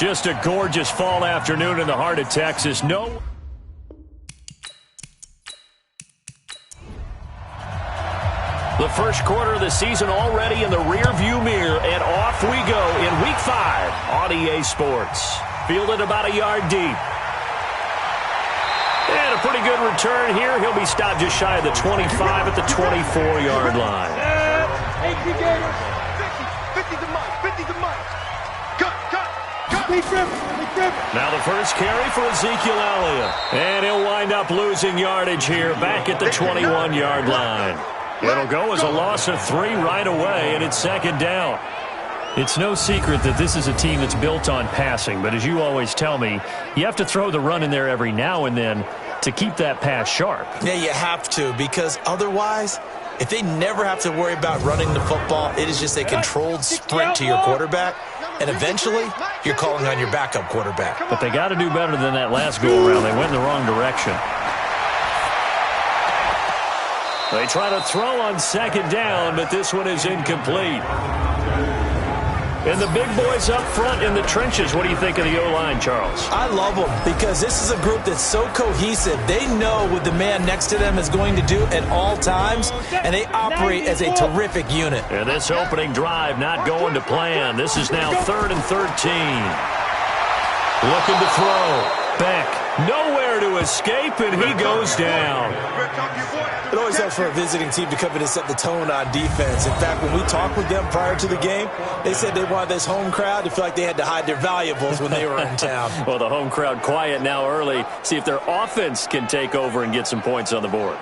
Just a gorgeous fall afternoon in the heart of Texas. The first quarter of the season already in the rearview mirror, and off we go in Week 5 on EA Sports. Fielded about a yard deep. And a pretty good return here. He'll be stopped just shy of the 25 at the 24-yard line. 50 to Mike. 50 to Mike. Cut. Now the first carry for Ezekiel Elliott. And he'll wind up losing yardage here back at the 21-yard line. It'll go as a loss of 3 right away, and it's second down. It's no secret that this is a team that's built on passing, but as you always tell me, you have to throw the run in there every now and then to keep that pass sharp. Yeah, you have to, because otherwise, if they never have to worry about running the football, it is just a controlled sprint to your quarterback, and eventually, you're calling on your backup quarterback. But they got to do better than that last go-around. They went in the wrong direction. They try to throw on second down, but this one is incomplete. And the big boys up front in the trenches. What do you think of the O-line, Charles? I love them because this is a group that's so cohesive. They know what the man next to them is going to do at all times, and they operate as a terrific unit. And this opening drive not going to plan. This is now 3rd and 13. Looking to throw. Beck, nowhere to escape, and he goes down. It always helps for a visiting team to come in and set the tone on defense. In fact, when we talked with them prior to the game, they said they wanted this home crowd to feel like they had to hide their valuables when they were in town. Well, the home crowd quiet now early. See if their offense can take over and get some points on the board.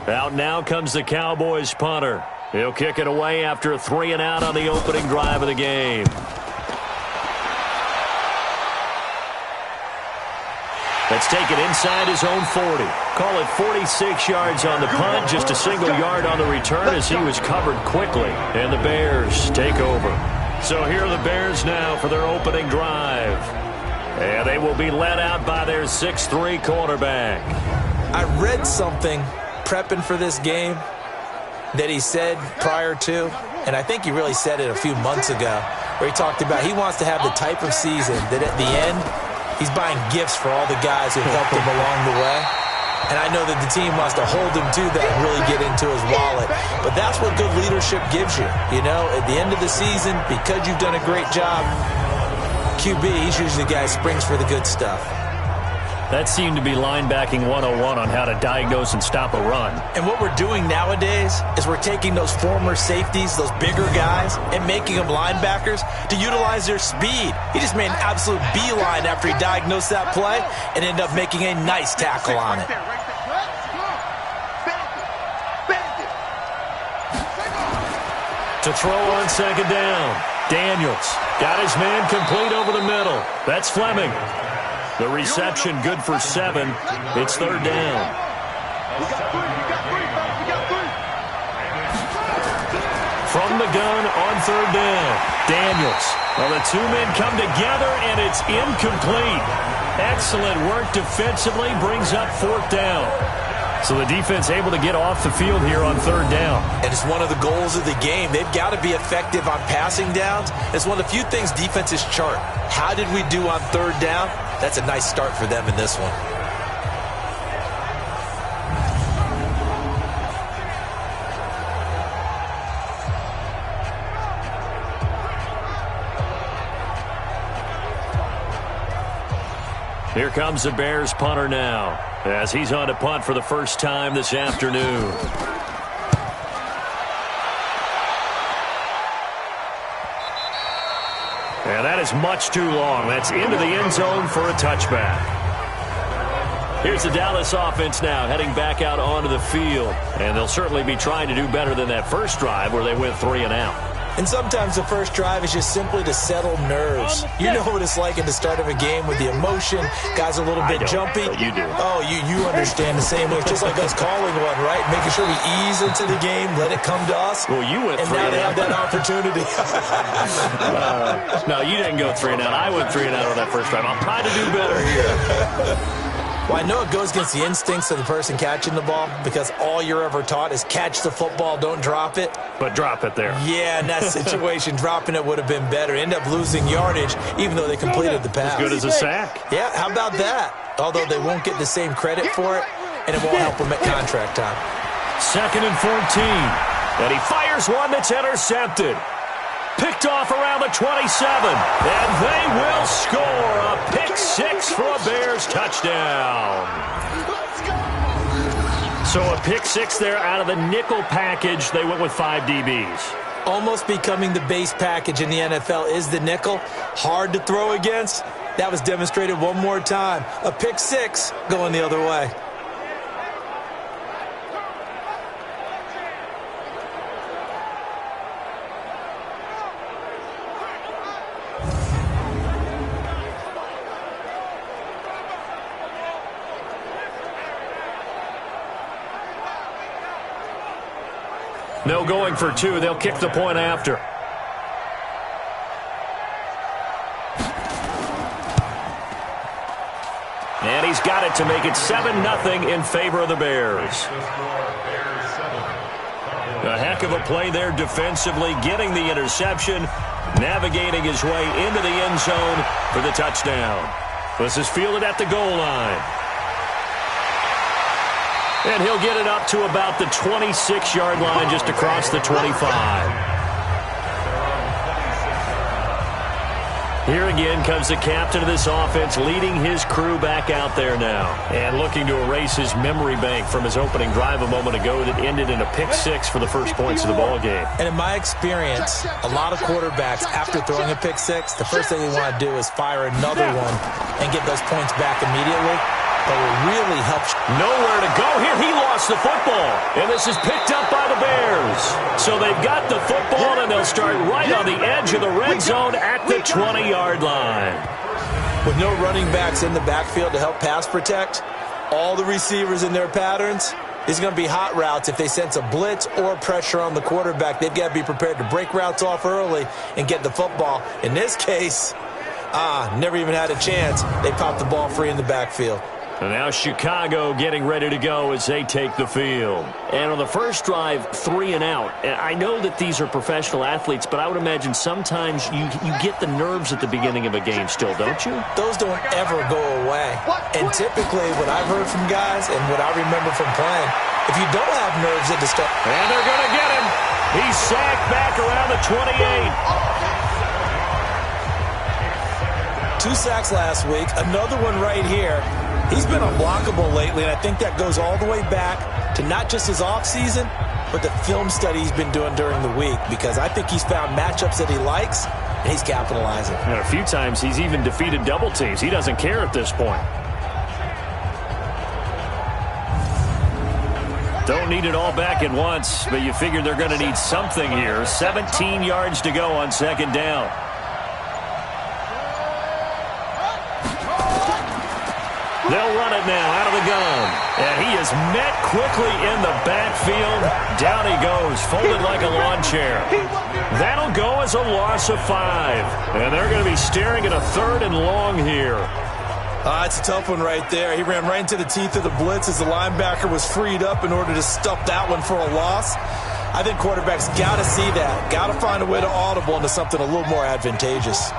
Out now comes the Cowboys punter. He'll kick it away after a 3-and-out on the opening drive of the game. Let's take it inside his own 40. Call it 46 yards on the punt, just a single yard on the return as he was covered quickly. And the Bears take over. So here are the Bears now for their opening drive. And they will be led out by their 6'3" quarterback. I read something prepping for this game that he said prior to, and I think he really said it a few months ago, where he talked about he wants to have the type of season that at the end, he's buying gifts for all the guys who helped him along the way. And I know that the team wants to hold him to that and really get into his wallet. But that's what good leadership gives you. You know, at the end of the season, because you've done a great job, QB, he's usually the guy who springs for the good stuff. That seemed to be linebacking 101 on how to diagnose and stop a run. And what we're doing nowadays is we're taking those former safeties, those bigger guys, and making them linebackers to utilize their speed. He just made an absolute beeline after he diagnosed that play and ended up making a nice tackle on it. To throw on second down, Daniels got his man complete over the middle. That's Fleming. The reception good for 7. It's 3rd down. From the gun on 3rd down, Daniels. Well, the two men come together, and it's incomplete. Excellent work defensively, brings up 4th down. So the defense able to get off the field here on 3rd down. And it's one of the goals of the game. They've got to be effective on passing downs. It's one of the few things defenses chart. How did we do on 3rd down? That's a nice start for them in this one. Here comes the Bears punter now, as he's on to punt for the first time this afternoon. And that is much too long. That's into the end zone for a touchback. Here's the Dallas offense now heading back out onto the field. And they'll certainly be trying to do better than that first drive where they went 3-and-out. And sometimes the first drive is just simply to settle nerves. You know what it's like at the start of a game with the emotion. Guys are a little bit jumpy. You do. Oh, you understand the same way. It's just like us calling one, right? Making sure we ease into the game, let it come to us. Well, you went 3-and-out. And now they have that opportunity. No, you didn't go 3-and-out. I went 3-and-out on that first drive. I'll try to do better here. Well, I know it goes against the instincts of the person catching the ball because all you're ever taught is catch the football, don't drop it. But drop it there. Yeah, in that situation, dropping it would have been better. End up losing yardage even though they completed the pass. As good as a sack. Yeah, how about that? Although they won't get the same credit for it, and it won't help them at contract time. 2nd and 14. And he fires one that's intercepted. Picked off around the 27. And they will score a pick six for a Bears touchdown. So a pick six there out of the nickel package. They went with 5 DBs. Almost becoming the base package in the NFL is the nickel. Hard to throw against. That was demonstrated one more time. A pick six going the other way. No going for 2. They'll kick the point after. And he's got it to make it 7-0 in favor of the Bears. A heck of a play there defensively, getting the interception, navigating his way into the end zone for the touchdown. This is fielded at the goal line. And he'll get it up to about the 26-yard line, just across the 25. Here again comes the captain of this offense, leading his crew back out there now. And looking to erase his memory bank from his opening drive a moment ago that ended in a pick six for the first points of the ball game. And in my experience, a lot of quarterbacks, after throwing a pick six, the first thing they want to do is fire another one and get those points back immediately. But it really helps. Nowhere to go here. He lost the football. And this is picked up by the Bears. So they've got the football, and they'll start right on the edge of the red zone at the 20-yard line. With no running backs in the backfield to help pass protect, all the receivers in their patterns, these are going to be hot routes. If they sense a blitz or pressure on the quarterback, they've got to be prepared to break routes off early and get the football. In this case, never even had a chance. They popped the ball free in the backfield. And now Chicago getting ready to go as they take the field. And on the first drive, 3 and out. And I know that these are professional athletes, but I would imagine sometimes you get the nerves at the beginning of a game still, don't you? Those don't ever go away. And typically what I've heard from guys and what I remember from playing, if you don't have nerves at the start. And they're going to get him. He's sacked back around the 28. 2 sacks last week, another one right here. He's been unblockable lately, and I think that goes all the way back to not just his offseason, but the film study he's been doing during the week, because I think he's found matchups that he likes, and he's capitalizing. And a few times he's even defeated double teams. He doesn't care at this point. Don't need it all back at once, but you figure they're going to need something here. 17 yards to go on second down. They'll run it now out of the gun. And he is met quickly in the backfield. Down he goes, folded like a lawn chair. That'll go as a loss of 5. And they're going to be staring at a 3rd and long here. It's a tough one right there. He ran right into the teeth of the blitz as the linebacker was freed up in order to stuff that one for a loss. I think quarterbacks got to see that. Got to find a way to audible into something a little more advantageous.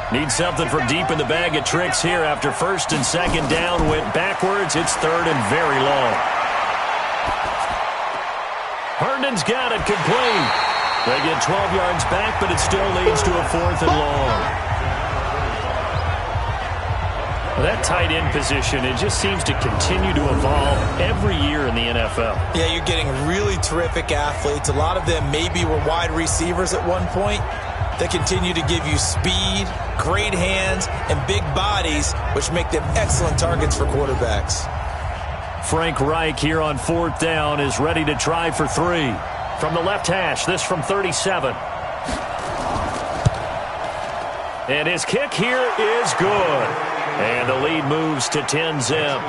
Need something for deep in the bag of tricks here after 1st and 2nd down went backwards. It's 3rd and very long. Herndon's got it complete. They get 12 yards back, but it still leads to a 4th and long. That tight end position, it just seems to continue to evolve every year in the NFL. Yeah, you're getting really terrific athletes. A lot of them maybe were wide receivers at one point. They continue to give you speed, great hands, and big bodies, which make them excellent targets for quarterbacks. Frank Reich here on 4th down is ready to try for 3. From the left hash, this from 37. And his kick here is good. And the lead moves to 10-zip.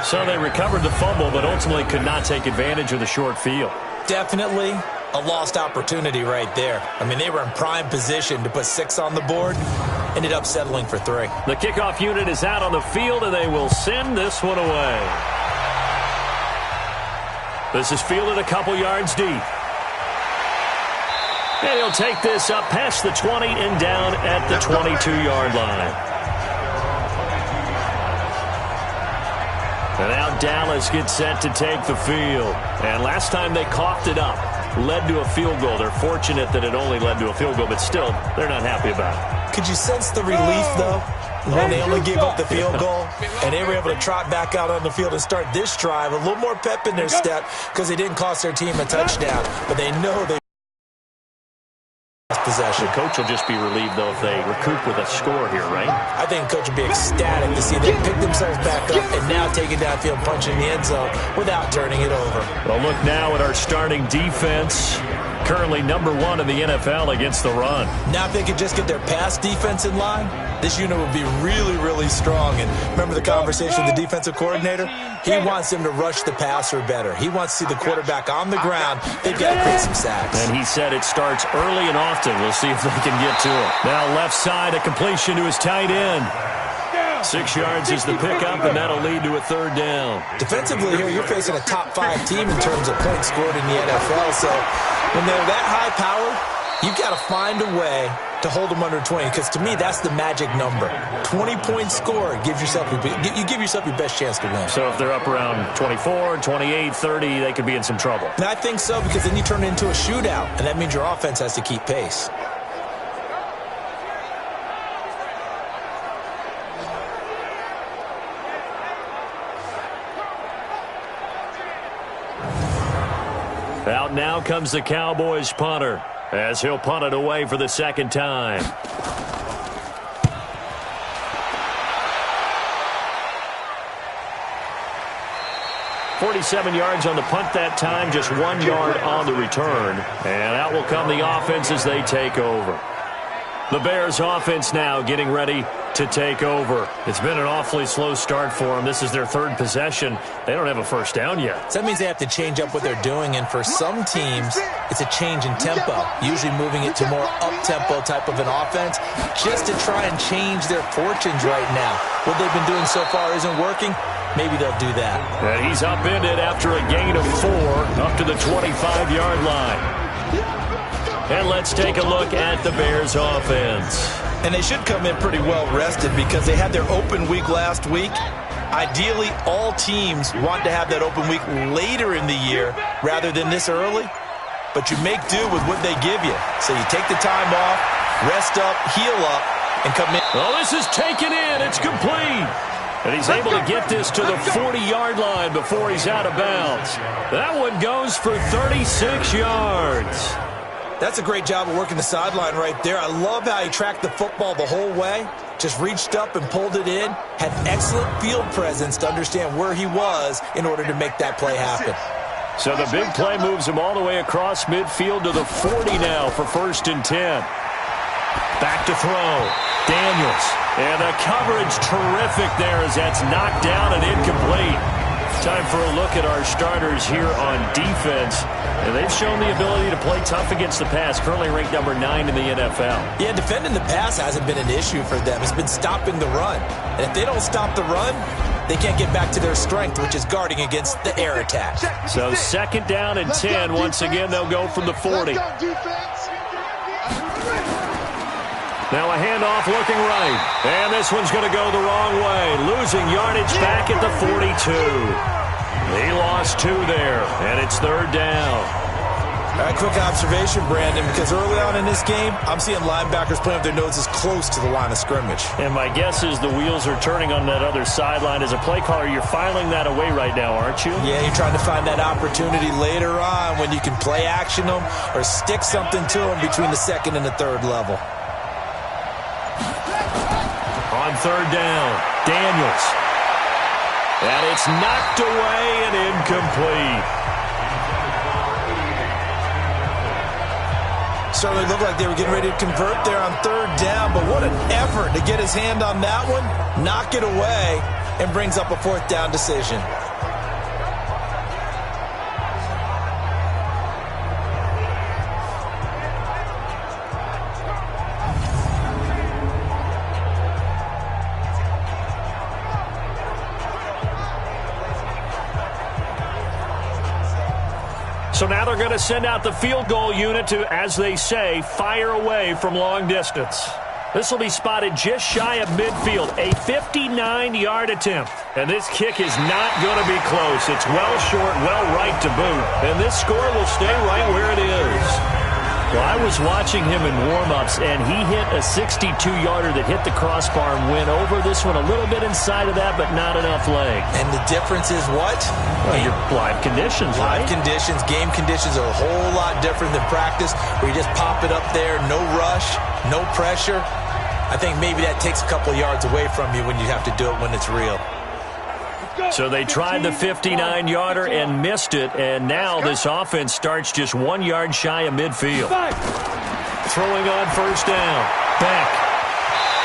So they recovered the fumble, but ultimately could not take advantage of the short field. Definitely a lost opportunity right there. I mean, they were in prime position to put 6 on the board. ended up settling for 3. The kickoff unit is out on the field, and they will send this one away. This is fielded a couple yards deep. And he'll take this up past the 20 and down at the 22-yard line. And now Dallas gets set to take the field. And last time they coughed it up, led to a field goal. They're fortunate that it only led to a field goal, but still, they're not happy about it. Could you sense the relief, though, when they only gave up the field goal and they were able to trot back out on the field and start this drive? A little more pep in their step because they didn't cost their team a touchdown, but they know they possession. The coach will just be relieved, though, if they recoup with a score here, right? I think the coach would be ecstatic to see them pick themselves back up and now take it downfield, punch in the end zone without turning it over. Well, look now at our starting defense. Currently #1 in the NFL against the run. Now if they could just get their pass defense in line, this unit would be really, really strong. And remember the conversation with the defensive coordinator? He wants them to rush the passer better. He wants to see the quarterback on the ground. They've got to create some sacks. And he said it starts early and often. We'll see if they can get to it. Now left side, a completion to his tight end. 6 yards is the pickup, and that'll lead to a 3rd down. Defensively here, you're facing a top 5 team in terms of points scored in the NFL. So when they're that high-powered, you've got to find a way to hold them under 20, because to me, that's the magic number. 20-point score gives yourself you give yourself your best chance to win. So if they're up around 24, 28, 30, they could be in some trouble. And I think so, because then you turn it into a shootout, and that means your offense has to keep pace. Out now comes the Cowboys punter, as he'll punt it away for the 2nd time. .47 yards on the punt that time, just 1 yard on the return. And out will come the offense as they take over. The Bears offense now getting ready to take over. It's been an awfully slow start for them. This is their 3rd possession. They don't have a first down yet. So that means they have to change up what they're doing, and for some teams, it's a change in tempo, usually moving it to more up-tempo type of an offense, just to try and change their fortunes right now. What they've been doing so far isn't working. Maybe they'll do that. And he's upended after a gain of 4 up to the 25-yard line. And let's take a look at the Bears offense. And they should come in pretty well rested because they had their open week last week. Ideally, all teams want to have that open week later in the year rather than this early. But you make do with what they give you. So you take the time off, rest up, heal up, and come in. Oh, this is taken in. It's complete. And he's able to get this to the 40-yard line before he's out of bounds. That one goes for 36 yards. That's a great job of working the sideline right there. I love how he tracked the football the whole way. Just reached up and pulled it in. Had excellent field presence to understand where he was in order to make that play happen. So the big play moves him all the way across midfield to the 40 now for 1st and 10. Back to throw. Daniels. And the coverage terrific there as that's knocked down and incomplete. Time for a look at our starters here on defense. And they've shown the ability to play tough against the pass, currently ranked #9 in the NFL. Yeah, defending the pass hasn't been an issue for them. It's been stopping the run. And if they don't stop the run, they can't get back to their strength, which is guarding against the air attack. So 2nd down and 10. Once again, they'll go from the 40. Now a handoff looking right. And this one's going to go the wrong way. Losing yardage back at the 42. He lost 2 there, and it's 3rd down. All right, quick observation, Brandon, because early on in this game, I'm seeing linebackers playing with their noses close to the line of scrimmage. And my guess is the wheels are turning on that other sideline. As a play caller, you're filing that away right now, aren't you? Yeah, you're trying to find that opportunity later on when you can play action them or stick something to them between the 2nd and the 3rd level. On 3rd down, Daniels. And it's knocked away and incomplete. Certainly looked like they were getting ready to convert there on 3rd down, but what an effort to get his hand on that one, knock it away, and brings up a 4th down decision. So now they're going to send out the field goal unit to, as they say, fire away from long distance. This will be spotted just shy of midfield, a 59-yard attempt. And this kick is not going to be close. It's well short, well right to boot. And this score will stay right where it is. Well, I was watching him in warm-ups, and he hit a 62-yarder that hit the crossbar and went over this one a little bit inside of that, but not enough leg. And the difference is what? Well, your live conditions, right? Live conditions, game conditions are a whole lot different than practice, where you just pop it up there, no rush, no pressure. I think maybe that takes a couple of yards away from you when you have to do it when it's real. So they tried the 59-yarder and missed it, and now this offense starts just 1 yard shy of midfield. Throwing on first down. Beck.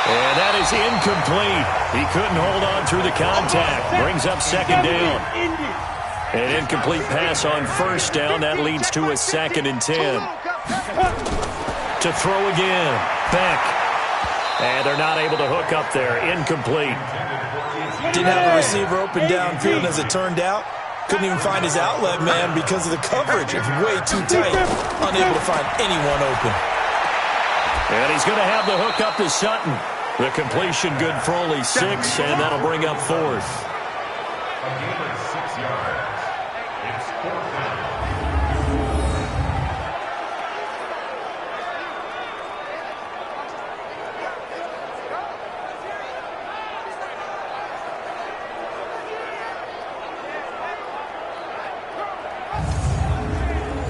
And that is incomplete. He couldn't hold on through the contact. Brings up second down. An incomplete pass on first down. That leads to a 2nd and 10. To throw again. Beck. And they're not able to hook up there. Incomplete. Didn't have a receiver open downfield as it turned out. Couldn't even find his outlet man because of the coverage. It's way too tight. Unable to find anyone open. And he's going to have the hook up to Sutton. The completion good for only 6, and that'll bring up 4th. A gain of 6 yards. It's 4th down.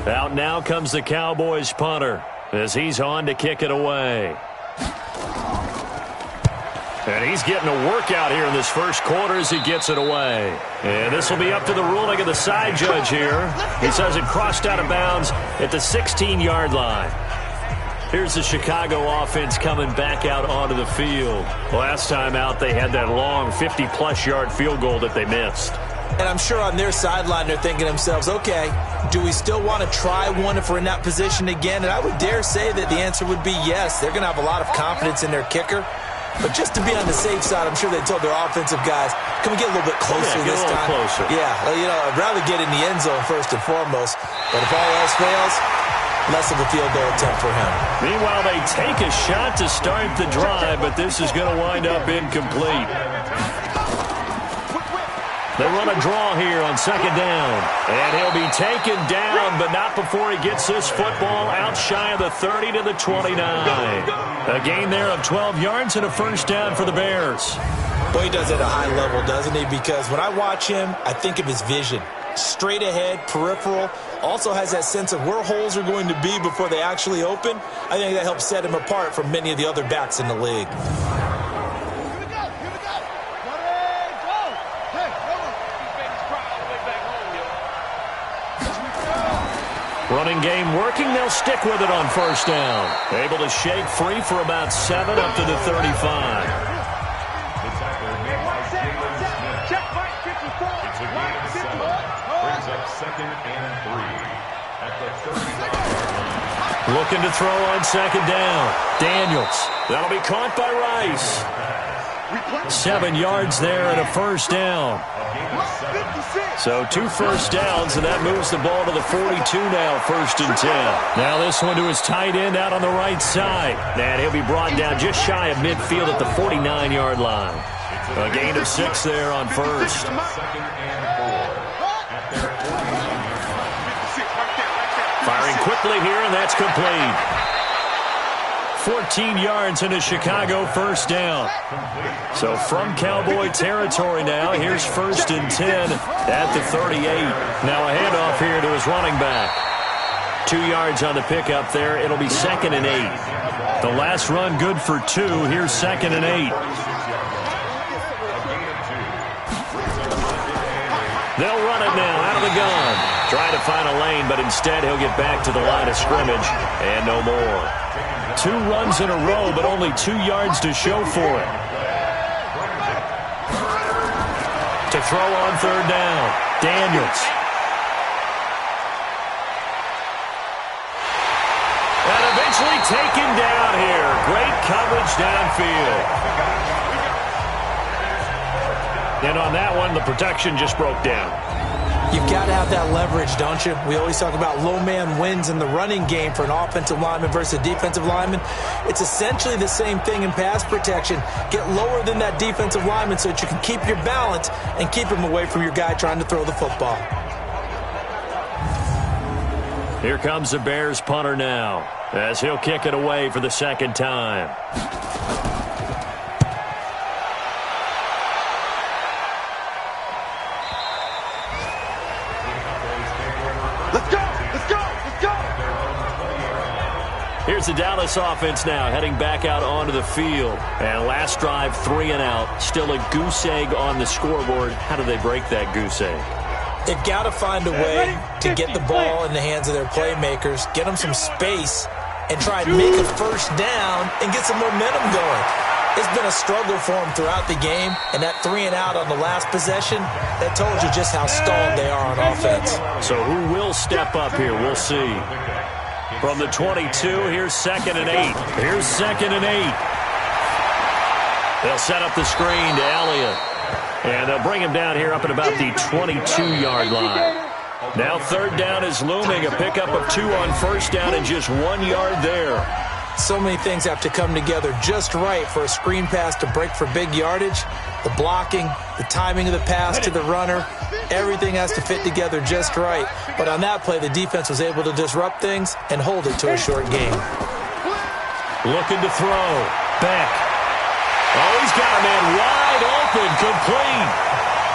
Out now comes the Cowboys punter as he's on to kick it away. And he's getting a workout here in this first quarter as he gets it away. And this will be up to the ruling of the side judge here. He says it crossed out of bounds at the 16-yard line. Here's the Chicago offense coming back out onto the field. Last time out, they had that long 50-plus yard field goal that they missed. And I'm sure on their sideline they're thinking to themselves, okay, do we still want to try one if we're in that position again? And I would dare say that the answer would be yes. They're going to have a lot of confidence in their kicker. But just to be on the safe side, I'm sure they told their offensive guys, can we get a little bit closer this time? Closer. Yeah, well, you know, I'd rather get in the end zone first and foremost. But if all else fails, less of a field goal attempt for him. Meanwhile, they take a shot to start the drive, but this is going to wind up incomplete. They run a draw here on second down. And he'll be taken down, but not before he gets this football out shy of the 30 to the 29. A gain there of 12 yards and a first down for the Bears. Boy, he does it at a high level, doesn't he? Because when I watch him, I think of his vision. Straight ahead, peripheral. Also has that sense of where holes are going to be before they actually open. I think that helps set him apart from many of the other backs in the league. Running game working. They'll stick with it on first down. Able to shake free for about 7 up to the 35. Looking to throw on second down. Daniels. That'll be caught by Rice. 7 yards there and a first down. So 2 first downs, and that moves the ball to the 42 now, 1st and 10. Now this one to his tight end out on the right side. And he'll be brought down just shy of midfield at the 49-yard line. A gain of 6 there on first. Firing quickly here, and that's complete. 14 yards into Chicago first down. So from Cowboy territory now, here's 1st and 10 at the 38. Now a handoff here to his running back. 2 yards on the pickup there. It'll be 2nd and 8. The last run good for 2. Here's 2nd and 8. They'll run it now out of the gun. Trying to find a lane, but instead he'll get back to the line of scrimmage and no more. 2 runs in a row, but only 2 yards to show for it. To throw on third down, Daniels. And eventually taken down here. Great coverage downfield. And on that one, the protection just broke down. You've got to have that leverage, don't you? We always talk about low man wins in the running game for an offensive lineman versus a defensive lineman. It's essentially the same thing in pass protection. Get lower than that defensive lineman so that you can keep your balance and keep him away from your guy trying to throw the football. Here comes the Bears punter now, as he'll kick it away for the second time. Here's the Dallas offense now, heading back out onto the field. And last drive, 3 and out. Still a goose egg on the scoreboard. How do they break that goose egg? They've got to find a way to get the ball in the hands of their playmakers, get them some space, and try and make a first down and get some momentum going. It's been a struggle for them throughout the game, and that 3 and out on the last possession, that told you just how stalled they are on offense. So who will step up here? We'll see. From the 22, here's 2nd and 8. Here's 2nd and 8. They'll set up the screen to Elliott. And they'll bring him down here up at about the 22-yard line. Now 3rd down is looming. A pickup of 2 on 1st down and just 1 yard there. So many things have to come together just right for a screen pass to break for big yardage. The blocking, the timing of the pass to the runner, everything has to fit together just right. But on that play, the defense was able to disrupt things and hold it to a short game. Looking to throw. Beck. Oh, he's got a man wide open, complete.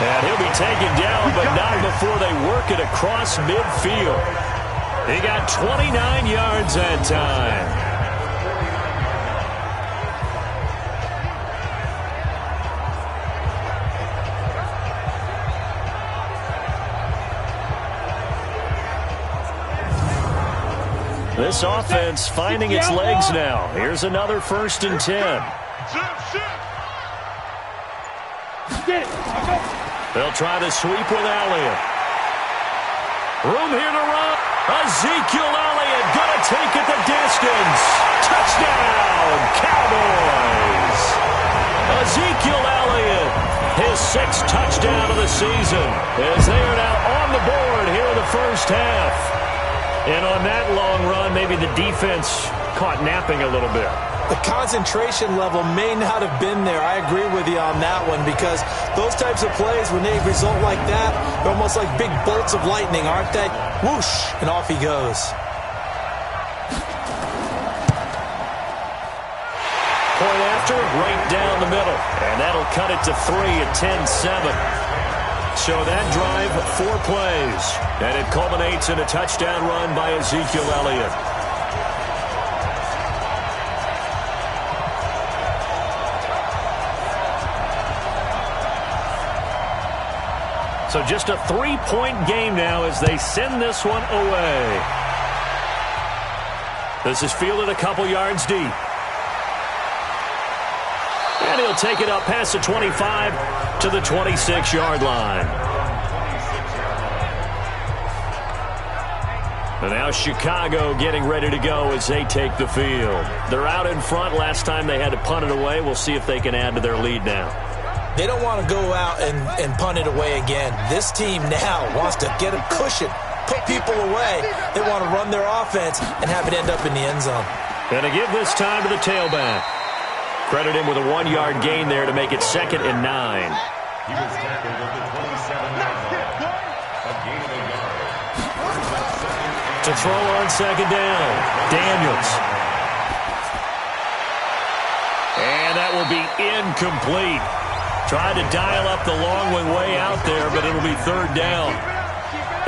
And he'll be taken down, but not before they work it across midfield. He got 29 yards that time. This offense finding its legs now. Here's another 1st and 10. They'll try to sweep with Elliott. Room here to run. Ezekiel Elliott gonna take it the distance. Touchdown, Cowboys. Ezekiel Elliott, his 6th touchdown of the season, as they are now on the board here in the first half. And on that long run, maybe the defense caught napping a little bit. The concentration level may not have been there. I agree with you on that one, because those types of plays, when they result like that, they're almost like big bolts of lightning, aren't they? Whoosh, and off he goes. Point after, right down the middle. And that'll cut it to 3 at 10-7. So that drive, 4 plays, and it culminates in a touchdown run by Ezekiel Elliott. So just a 3-point game now as they send this one away. This is fielded a couple yards deep. And he'll take it up past the 25 to the 26-yard line. And now Chicago getting ready to go as they take the field. They're out in front. Last time they had to punt it away. We'll see if they can add to their lead now. They don't want to go out and punt it away again. This team now wants to get a cushion, put people away. They want to run their offense and have it end up in the end zone. And to give this time to the tailback. Credit him with a 1-yard gain there to make it 2nd and 9. He was tackled at the 27-yard line. A gain of a yard. To throw on 2nd down, Daniels. And that will be incomplete. Tried to dial up the long one way out there, but it'll be 3rd down.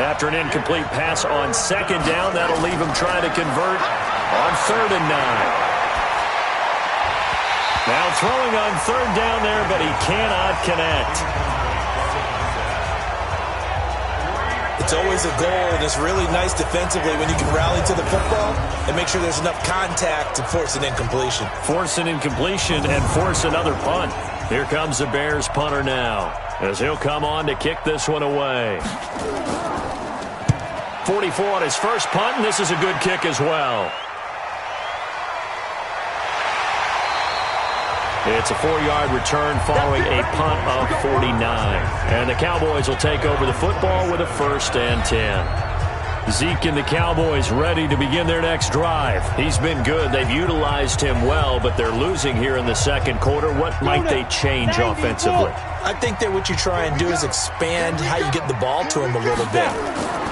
After an incomplete pass on 2nd down, that'll leave him trying to convert on 3rd and 9. Now throwing on 3rd down there, but he cannot connect. It's always a goal, and it's really nice defensively when you can rally to the football and make sure there's enough contact to force an incompletion. Force an incompletion and force another punt. Here comes the Bears punter now, as he'll come on to kick this one away. 44 on his first punt, and this is a good kick as well. It's a 4-yard return following a punt of 49. And the Cowboys will take over the football with a 1st and 10. Zeke and the Cowboys ready to begin their next drive. He's been good. They've utilized him well, but they're losing here in the second quarter. What might they change offensively? I think that what you try and do is expand how you get the ball to him a little bit.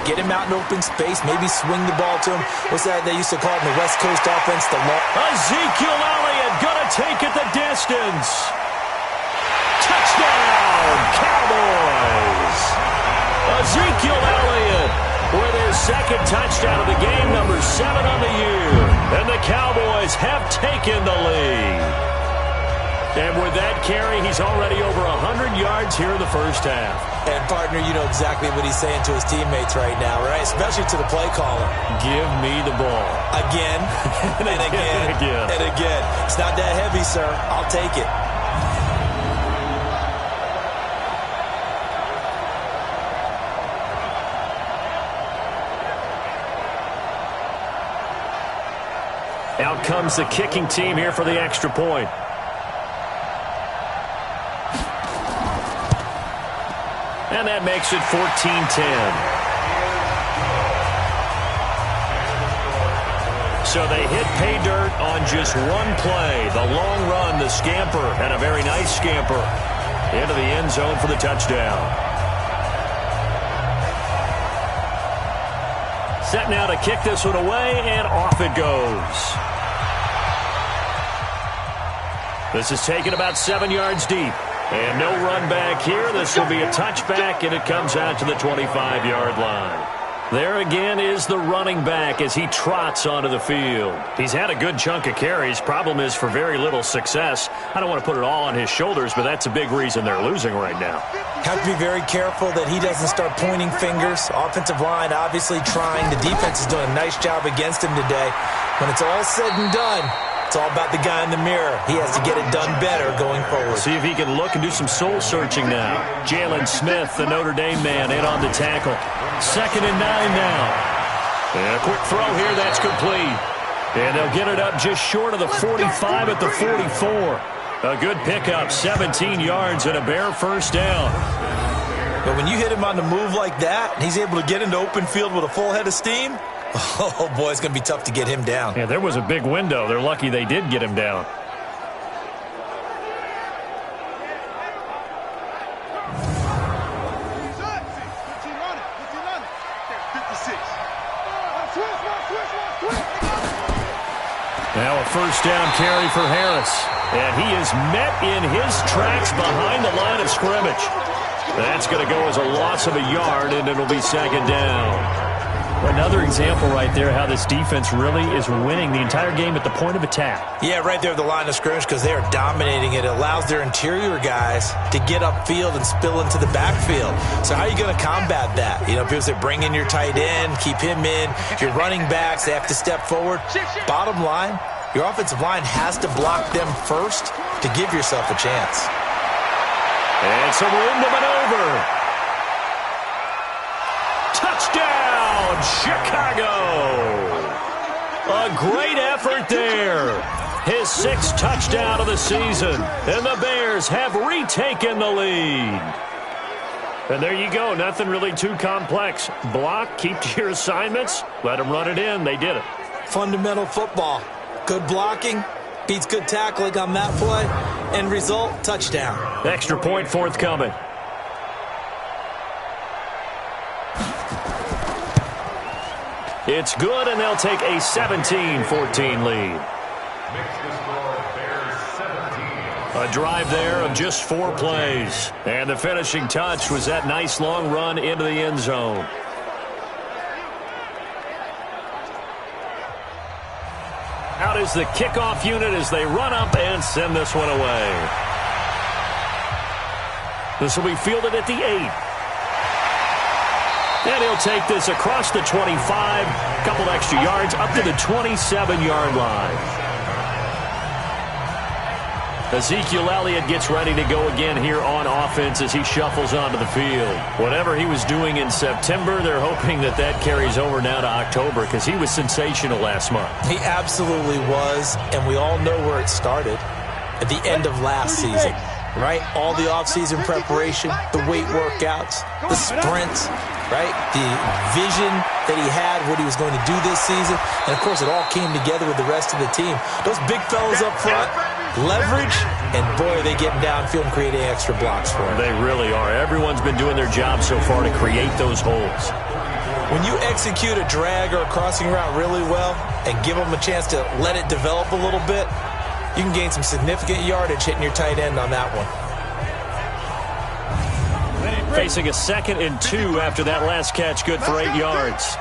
Get him out in open space, maybe swing the ball to him. What's that they used to call it in the West Coast offense? Ezekiel Elliott gonna take it the distance. Touchdown, Cowboys! Ezekiel Elliott with his second touchdown of the game, number 7 on the year. And the Cowboys have taken the lead. And with that carry, he's already over 100 yards here in the first half. And, partner, you know exactly what he's saying to his teammates right now, right? Especially to the play caller. Give me the ball. Again, and again, and again. It's not that heavy, sir. I'll take it. Out comes the kicking team here for the extra point. And that makes it 14-10. So they hit pay dirt on just one play. The long run, the scamper, and a very nice scamper into the end zone for the touchdown. Set now to kick this one away, and off it goes. This is taken about 7 yards deep. And no run back here. This will be a touchback, and it comes out to the 25-yard line. There again is the running back as he trots onto the field. He's had a good chunk of carries. Problem is for very little success. I don't want to put it all on his shoulders, but that's a big reason they're losing right now. Have to be very careful that he doesn't start pointing fingers. Offensive line obviously trying. The defense is doing a nice job against him today. When it's all said and done, it's all about the guy in the mirror. He has to get it done better going forward. See if he can look and do some soul-searching now. Jalen Smith, the Notre Dame man, in on the tackle. 2nd and 9 now. And a quick throw here, that's complete. And they'll get it up just short of the 45 at the 44. A good pickup, 17 yards and a bare first down. But when you hit him on the move like that, and he's able to get into open field with a full head of steam, oh, boy, it's going to be tough to get him down. Yeah, there was a big window. They're lucky they did get him down. Now a first down carry for Harris. And he is met in his tracks behind the line of scrimmage. That's going to go as a loss of a yard, and it'll be 2nd down. Another example right there how this defense really is winning the entire game at the point of attack. Yeah, right there at the line of scrimmage because they are dominating it. It allows their interior guys to get upfield and spill into the backfield. So how are you going to combat that? You know, people say bring in your tight end, keep him in. Your running backs, they have to step forward. Bottom line, your offensive line has to block them first to give yourself a chance. And some room to maneuver. Touchdown, Chicago! A great effort there. His 6th touchdown of the season. And the Bears have retaken the lead. And there you go. Nothing really too complex. Block, keep to your assignments, let them run it in. They did it. Fundamental football. Good blocking beats good tackling on that play. End result, touchdown. Extra point forthcoming. It's good, and they'll take a 17-14 lead. A drive there of just 4 plays. And the finishing touch was that nice long run into the end zone. Out is the kickoff unit as they run up and send this one away. This will be fielded at the 8. And he'll take this across the 25, a couple extra yards, up to the 27-yard line. Ezekiel Elliott gets ready to go again here on offense as he shuffles onto the field. Whatever he was doing in September, they're hoping that that carries over now to October because he was sensational last month. He absolutely was, and we all know where it started. at the end of last season, right? All the offseason preparation, the weight workouts, the sprints, right? The vision that he had, what he was going to do this season. And, of course, it all came together with the rest of the team. Those big fellas up front, leverage, and, boy, they getting downfield and creating extra blocks for him. They really are. Everyone's been doing their job so far to create those holes. When you execute a drag or a crossing route really well and give them a chance to let it develop a little bit, you can gain some significant yardage hitting your tight end on that one. Facing a 2nd and 2 after that last catch, good for 8 yards. It's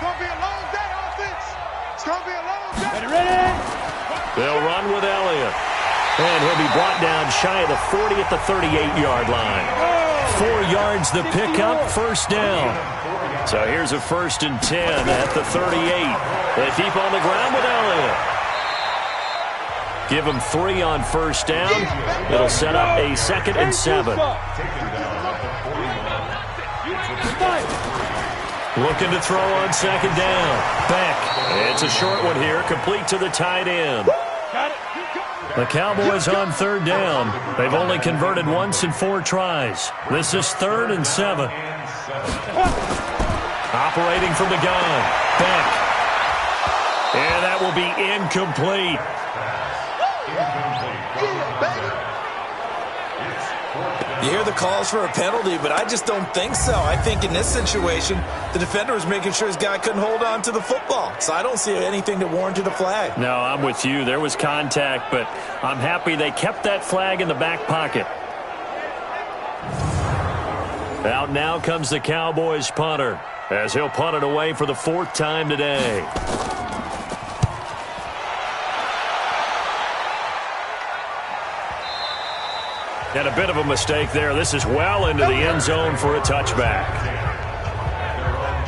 going to be a long day, offense. It's going to be a long day. Ready? They'll run with Elliott. And he'll be brought down shy of the 40 at the 38-yard line. 4 yards the pickup, first down. So here's a 1st and 10 at the 38. They keep on the ground with Elliott. Give him 3 on first down. It'll set up a 2nd and 7. Looking to throw on 2nd down. Beck. It's a short one here, complete to the tight end. The Cowboys on 3rd down. They've only converted once in 4 tries. This is 3rd and 7. Operating from the gun. Beck. And that will be incomplete. You hear the calls for a penalty, but I just don't think so. I think in this situation, the defender was making sure his guy couldn't hold on to the football. So I don't see anything that warranted a flag. No, I'm with you. There was contact, but I'm happy they kept that flag in the back pocket. Out now comes the Cowboys punter, as he'll punt it away for the 4th time today. And a bit of a mistake there. This is well into the end zone for a touchback.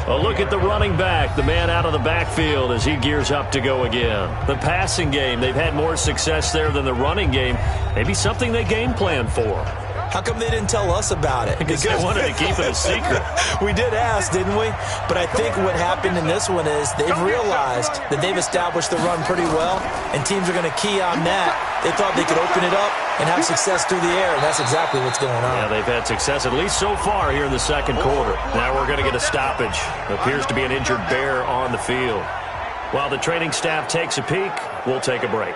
A look at the running back, the man out of the backfield as he gears up to go again. The passing game, they've had more success there than the running game. Maybe something they game plan for. How come they didn't tell us about it? Because they wanted to keep it a secret. We did ask, didn't we? But I think what happened in this one is they've realized that they've established the run pretty well, and teams are going to key on that. They thought they could open it up and have success through the air, and that's exactly what's going on. Yeah, they've had success, at least so far, here in the 2nd quarter. Now we're going to get a stoppage. Appears to be an injured Bear on the field. While the training staff takes a peek, we'll take a break.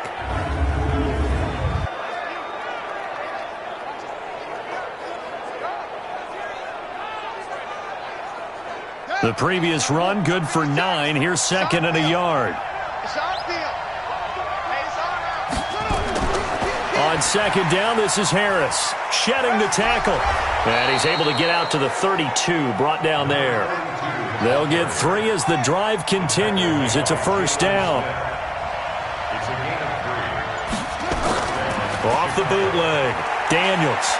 The previous run, good for 9. Here's 2nd and a yard. On 2nd down, this is Harris. Shedding the tackle. And he's able to get out to the 32, brought down there. They'll get 3 as the drive continues. It's a 1st down. Off the bootleg. Daniels.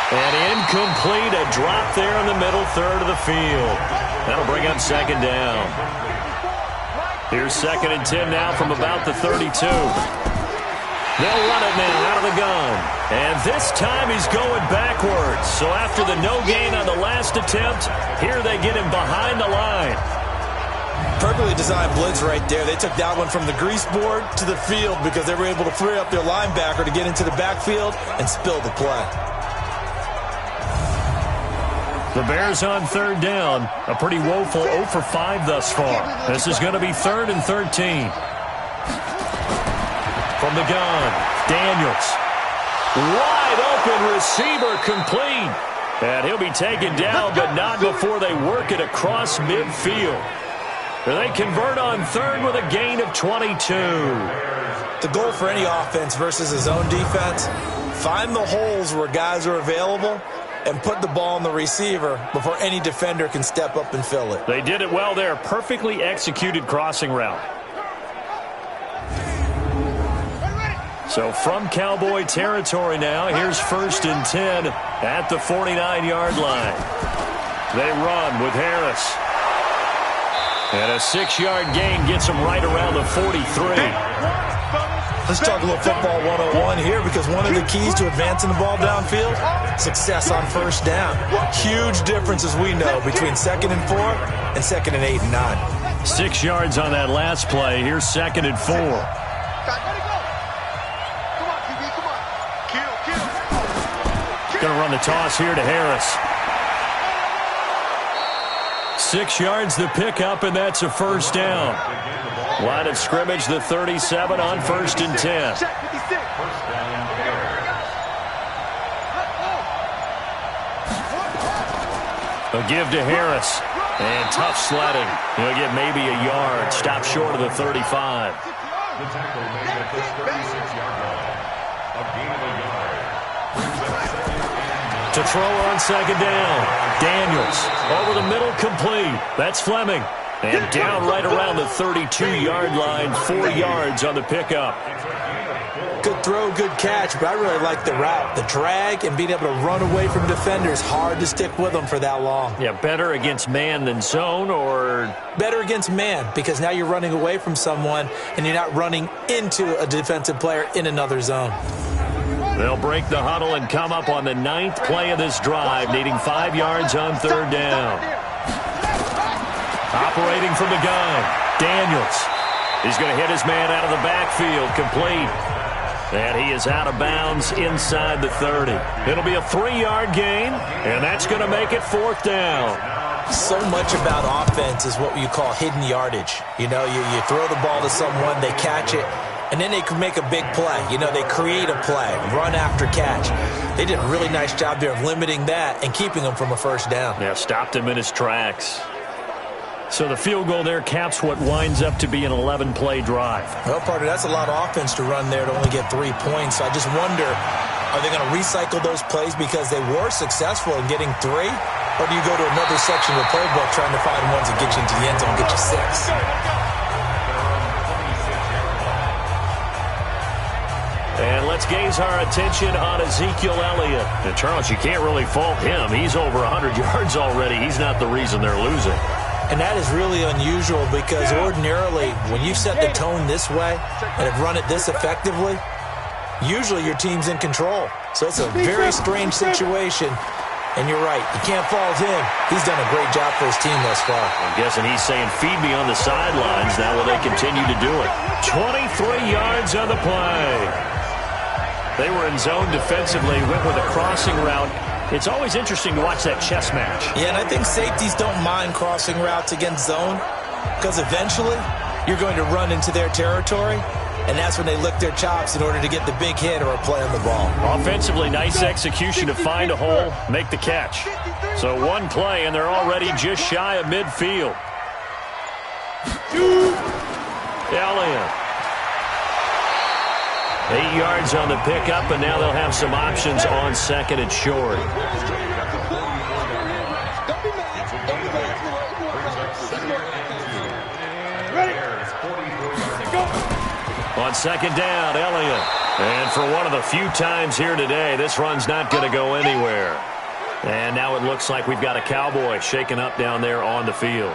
And incomplete, a drop there in the middle third of the field. That'll bring up 2nd down. Here's 2nd and 10 now from about the 32. They'll run it now out of the gun. And this time he's going backwards. So after the no gain on the last attempt, here they get him behind the line. Perfectly designed blitz right there. They took that one from the grease board to the field because they were able to free up their linebacker to get into the backfield and spill the play. The Bears on 3rd down. A pretty woeful 0 for 5 thus far. This is going to be 3rd and 13. From the gun, Daniels. Wide open receiver complete. And he'll be taken down, but not before they work it across midfield. And they convert on 3rd with a gain of 22. The goal for any offense versus his own defense, find the holes where guys are available and put the ball on the receiver before any defender can step up and fill it. They did it well there. Perfectly executed crossing route. So from Cowboy territory now, here's 1st and 10 at the 49-yard line. They run with Harris. And a 6-yard gain gets them right around the 43. Let's talk a little football 101 here, because one of the keys to advancing the ball downfield, success on 1st down. Huge difference, as we know, between 2nd and 4 and 2nd and 8 and 9. 6 yards on that last play. Here's 2nd and 4. Going to run the toss here to Harris. 6 yards the pickup, and that's a first down. Line of scrimmage, the 37 on 1st and 10. A give to Harris. And tough sledding. He'll get maybe a yard. Stop short of the 35. The tackle made at the 36-yard line. A gain of a yard. To throw on 2nd down. Daniels over the middle, complete. That's Fleming. And down right around the 32-yard line. 4 yards on the pickup. Good throw, good catch, but I really like the route. The drag and being able to run away from defenders, hard to stick with them for that long. Yeah, better against man than zone, or? Better against man, because now you're running away from someone and you're not running into a defensive player in another zone. They'll break the huddle and come up on the 9th play of this drive, needing 5 yards on 3rd down. Operating from the gun, Daniels. He's going to hit his man out of the backfield, complete. And he is out of bounds inside the 30. It'll be a 3-yard gain, and that's going to make it 4th down. So much about offense is what you call hidden yardage. You know, you throw the ball to someone, they catch it, and then they can make a big play. You know, they create a play, run after catch. They did a really nice job there of limiting that and keeping him from a first down. Yeah, stopped him in his tracks. So the field goal there caps what winds up to be an 11-play drive. Well, partner, that's a lot of offense to run there to only get 3 points. So I just wonder, are they going to recycle those plays because they were successful in getting 3? Or do you go to another section of the playbook trying to find ones that get you into the end zone and get you 6? And let's gaze our attention on Ezekiel Elliott. And Charles, you can't really fault him. He's over 100 yards already. He's not the reason they're losing. And that is really unusual because ordinarily when you set the tone this way and have run it this effectively, usually your team's in control. So it's a very strange situation. And you're right, you can't fault him. He's done a great job for his team thus far. I'm guessing he's saying, feed me on the sidelines. Now will they continue to do it? 23 yards on the play. They were in zone defensively, went with a crossing route. It's always interesting to watch that chess match. Yeah, and I think safeties don't mind crossing routes against zone because eventually you're going to run into their territory, and that's when they lick their chops in order to get the big hit or a play on the ball. Offensively, nice execution to find a hole, make the catch. So 1 play, and they're already just shy of midfield. Elliott. 8 yards on the pickup, and now they'll have some options on 2nd and short. On 2nd down, Elliott. And for one of the few times here today, this run's not going to go anywhere. And now it looks like we've got a Cowboy shaken up down there on the field.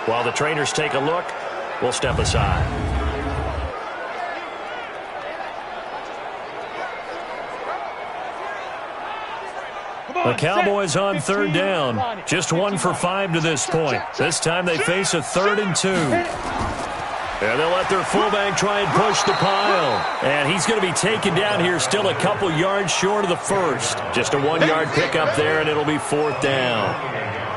While the trainers take a look, we'll step aside. The Cowboys on 3rd down. Just 1 for 5 to this point. This time they face a 3rd and 2. And they'll let their fullback try and push the pile. And he's going to be taken down here still a couple yards short of the first. Just a 1-yard pickup there, and it'll be 4th down.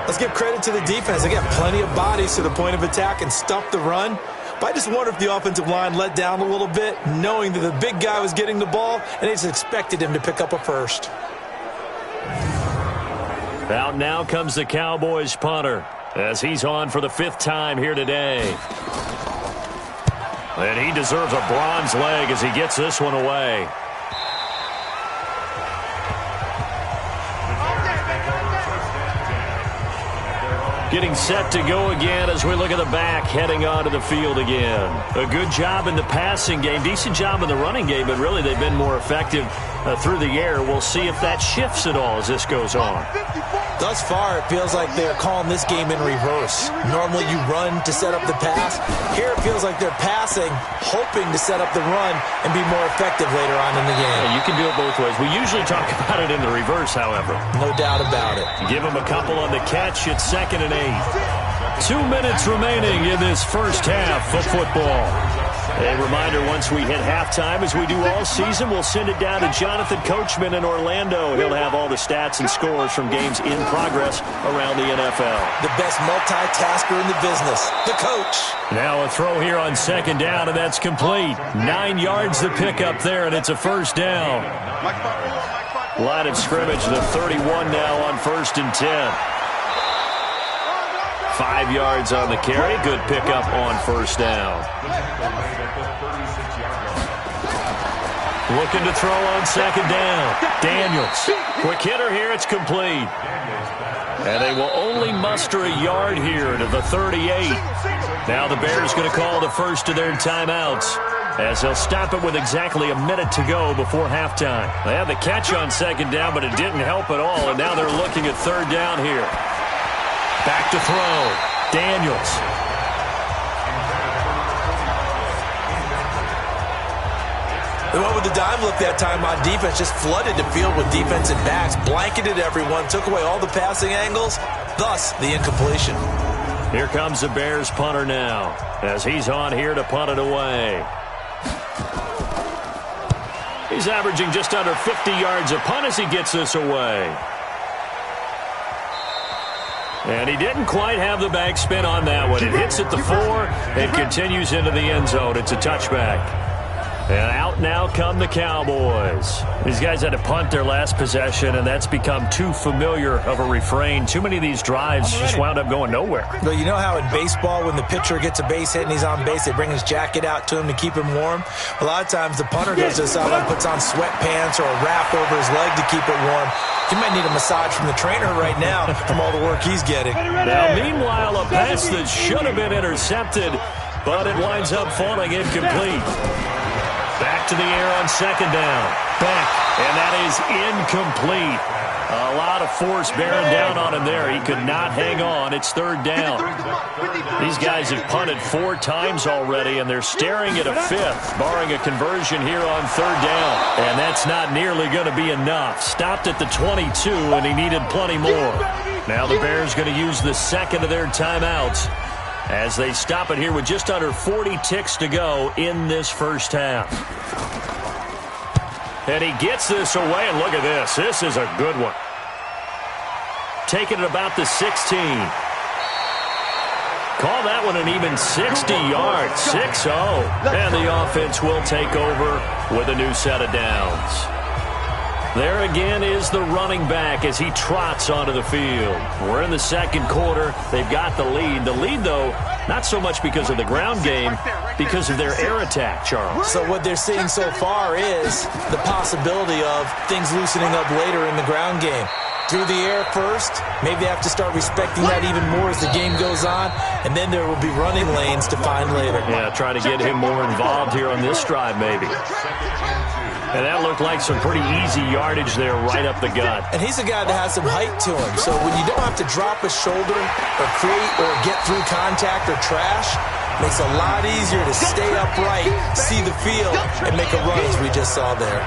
Let's give credit to the defense. They got plenty of bodies to the point of attack and stuffed the run. But I just wonder if the offensive line let down a little bit, knowing that the big guy was getting the ball, and they just expected him to pick up a first. Out now comes the Cowboys punter as he's on for the 5th time here today. And he deserves a bronze leg as he gets this one away. Getting set to go again as we look at the back heading onto the field again. A good job in the passing game, decent job in the running game, but really they've been more effective through the air. We'll see if that shifts at all as this goes on. Thus far, it feels like they're calling this game in reverse. Normally you run to set up the pass. Here it feels like they're passing, hoping to set up the run and be more effective later on in the game. Yeah, you can do it both ways. We usually talk about it in the reverse, however. No doubt about it. Give them a couple on the catch at 2nd and 8. 2 minutes remaining in this first half of football. A reminder, once we hit halftime, as we do all season, we'll send it down to Jonathan Coachman in Orlando. He'll have all the stats and scores from games in progress around the NFL. The best multitasker in the business, the coach. Now a throw here on second down, and that's complete. 9 yards to pick up there, and it's a first down. Line of scrimmage, the 31 now on 1st and 10. 5 yards on the carry. Good pickup on first down. Looking to throw on second down. Daniels. Quick hitter here. It's complete. And they will only muster a yard here to the 38. Now the Bears going to call the first of their timeouts, as they'll stop it with exactly a minute to go before halftime. They had the catch on second down, but it didn't help at all, and now they're looking at third down here. Back to throw. Daniels. They went with the dime look that time on defense, just flooded the field with defensive backs, blanketed everyone, took away all the passing angles, thus the incompletion. Here comes the Bears punter now, as he's on here to punt it away. He's averaging just under 50 yards a punt as he gets this away. And he didn't quite have the backspin on that one. It hits at the 4 and continues into the end zone. It's a touchback. And out now come the Cowboys. These guys had to punt their last possession, and that's become too familiar of a refrain. Too many of these drives just wound up going nowhere. Well, you know how in baseball, when the pitcher gets a base hit and he's on base, they bring his jacket out to him to keep him warm? A lot of times the punter does this out and puts on sweatpants or a wrap over his leg to keep it warm. He might need a massage from the trainer right now from all the work he's getting. Now, meanwhile, a pass that should have been intercepted, but it winds up falling incomplete. Back to the air on second down. Back, and that is incomplete. A lot of force bearing down on him there. He could not hang on. It's third down. These guys have punted 4 times already, and they're staring at a 5th, barring a conversion here on third down. And that's not nearly going to be enough. Stopped at the 22, and he needed plenty more. Now the Bears going to use the second of their timeouts, as they stop it here with just under 40 ticks to go in this first half. And he gets this away, and look at this. This is a good one. Taking it about the 16. Call that one an even 60 yards. 6-0. And the offense will take over with a new set of downs. There again is the running back as he trots onto the field. We're in the second quarter. They've got the lead. The lead, though, not so much because of the ground game, because of their air attack, Charles. So what they're seeing so far is the possibility of things loosening up later in the ground game. Through the air first, maybe they have to start respecting that even more as the game goes on, and then there will be running lanes to find later. Yeah, try to get him more involved here on this drive, maybe. And that looked like some pretty easy yardage there right up the gut. And he's a guy that has some height to him. So when you don't have to drop a shoulder or create or get through contact or trash, it makes it a lot easier to stay upright, see the field, and make a run as we just saw there.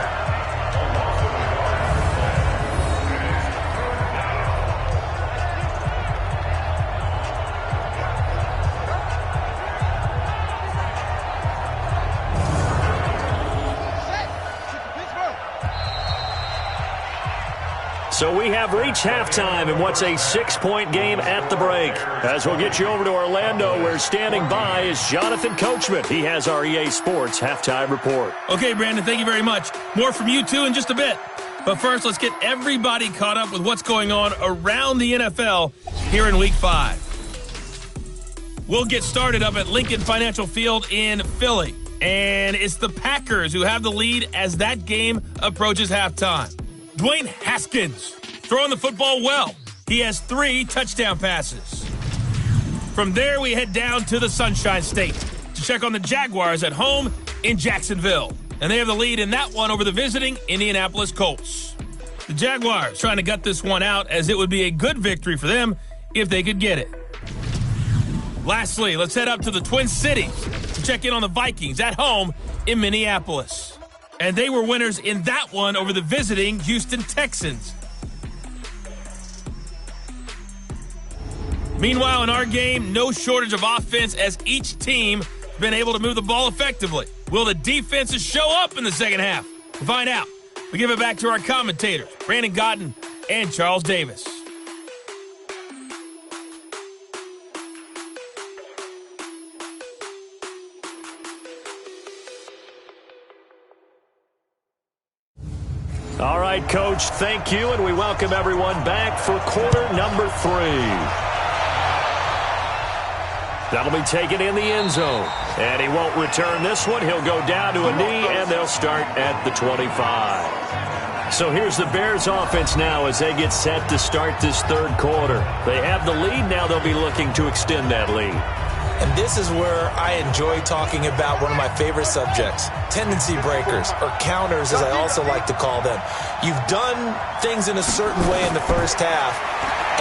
So we have reached halftime in what's a 6-point game at the break. As we'll get you over to Orlando, where standing by is Jonathan Coachman. He has our EA Sports halftime report. Okay, Brandon, thank you very much. More from you, too, in just a bit. But first, let's get everybody caught up with what's going on around the NFL here in Week 5. We'll get started up at Lincoln Financial Field in Philly. And it's the Packers who have the lead as that game approaches halftime. Dwayne Haskins throwing the football well. He has 3 touchdown passes. From there, we head down to the Sunshine State to check on the Jaguars at home in Jacksonville. And they have the lead in that one over the visiting Indianapolis Colts. The Jaguars trying to gut this one out, as it would be a good victory for them if they could get it. Lastly, let's head up to the Twin Cities to check in on the Vikings at home in Minneapolis. And they were winners in that one over the visiting Houston Texans. Meanwhile, in our game, no shortage of offense as each team been able to move the ball effectively. Will the defenses show up in the second half? To find out, we give it back to our commentators, Brandon Gotten and Charles Davis. All right, Coach, thank you, and we welcome everyone back for quarter number 3. That'll be taken in the end zone, and he won't return this one. He'll go down to a knee, and they'll start at the 25. So here's the Bears offense now as they get set to start this third quarter. They have the lead. Now they'll be looking to extend that lead. And this is where I enjoy talking about one of my favorite subjects, tendency breakers, or counters as I also like to call them. You've done things in a certain way in the first half,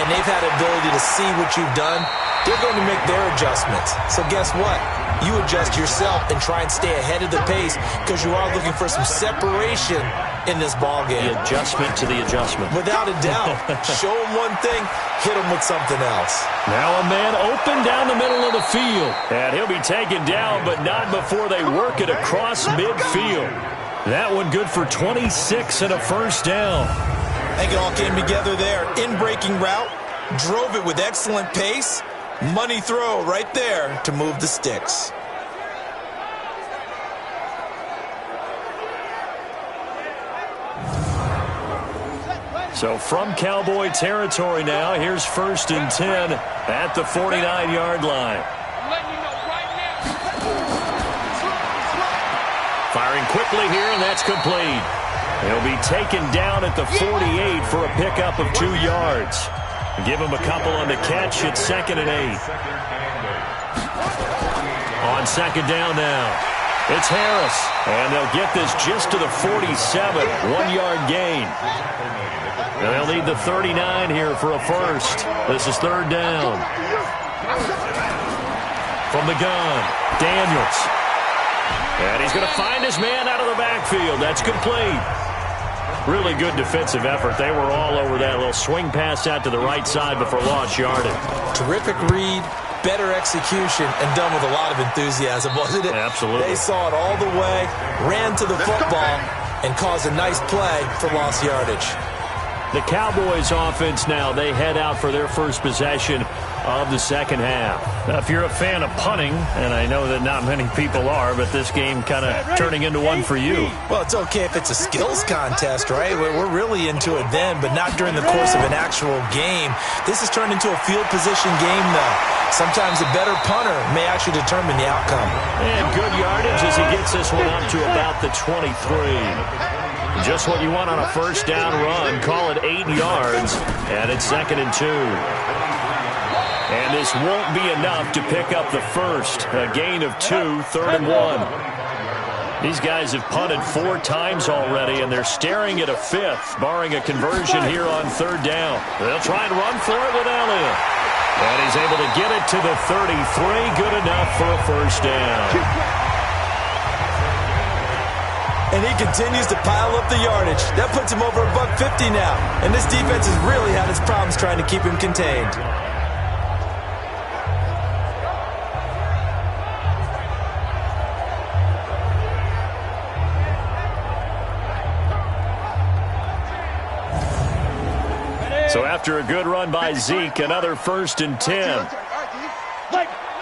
and they've had the ability to see what you've done. They're going to make their adjustments. So guess what? You adjust yourself and try and stay ahead of the pace because you are looking for some separation in this ballgame. The adjustment to the adjustment. Without a doubt. Show them one thing, hit them with something else. Now a man open down the middle of the field. And he'll be taken down, but not before they work it across midfield. That one good for 26 and a first down. I think it all came together there. In-breaking route, drove it with excellent pace. Money throw right there to move the sticks. So from Cowboy territory now, here's 1st and 10 at the 49-yard line. Firing quickly here, and that's complete. He'll be taken down at the 48 for a pickup of 2 yards. Give him a couple on the catch. It's 2nd and 8. On 2nd down now, it's Harris. And they'll get this just to the 47. 1-yard gain. And they'll need the 39 here for a first. This is 3rd down. From the gun, Daniels. And he's going to find his man out of the backfield. That's complete. Really good defensive effort. They were all over that little swing pass out to the right side before lost yardage. Terrific read, better execution, and done with a lot of enthusiasm, wasn't it? Absolutely. They saw it all the way, ran to the football, and caused a nice play for lost yardage. The Cowboys offense now, they head out for their first possession of the second half. Now, if you're a fan of punting, and I know that not many people are, but this game kind of turning into one for you. Well, it's okay if it's a skills contest, right? We're really into it then, but not during the course of an actual game. This has turned into a field position game, though. Sometimes a better punter may actually determine the outcome. And good yardage as he gets this one up to about the 23. Just what you want on a first down run. Call it 8 yards, and it's 2nd and 2. And this won't be enough to pick up the first. A gain of 2, 3rd and 1. These guys have punted 4 times already, and they're staring at a 5th, barring a conversion here on 3rd down. They'll try and run for it with Elliott. And he's able to get it to the 33. Good enough for a first down. And he continues to pile up the yardage. That puts him over $150 now. And this defense has really had its problems trying to keep him contained. So after a good run by Zeke, another 1st and 10.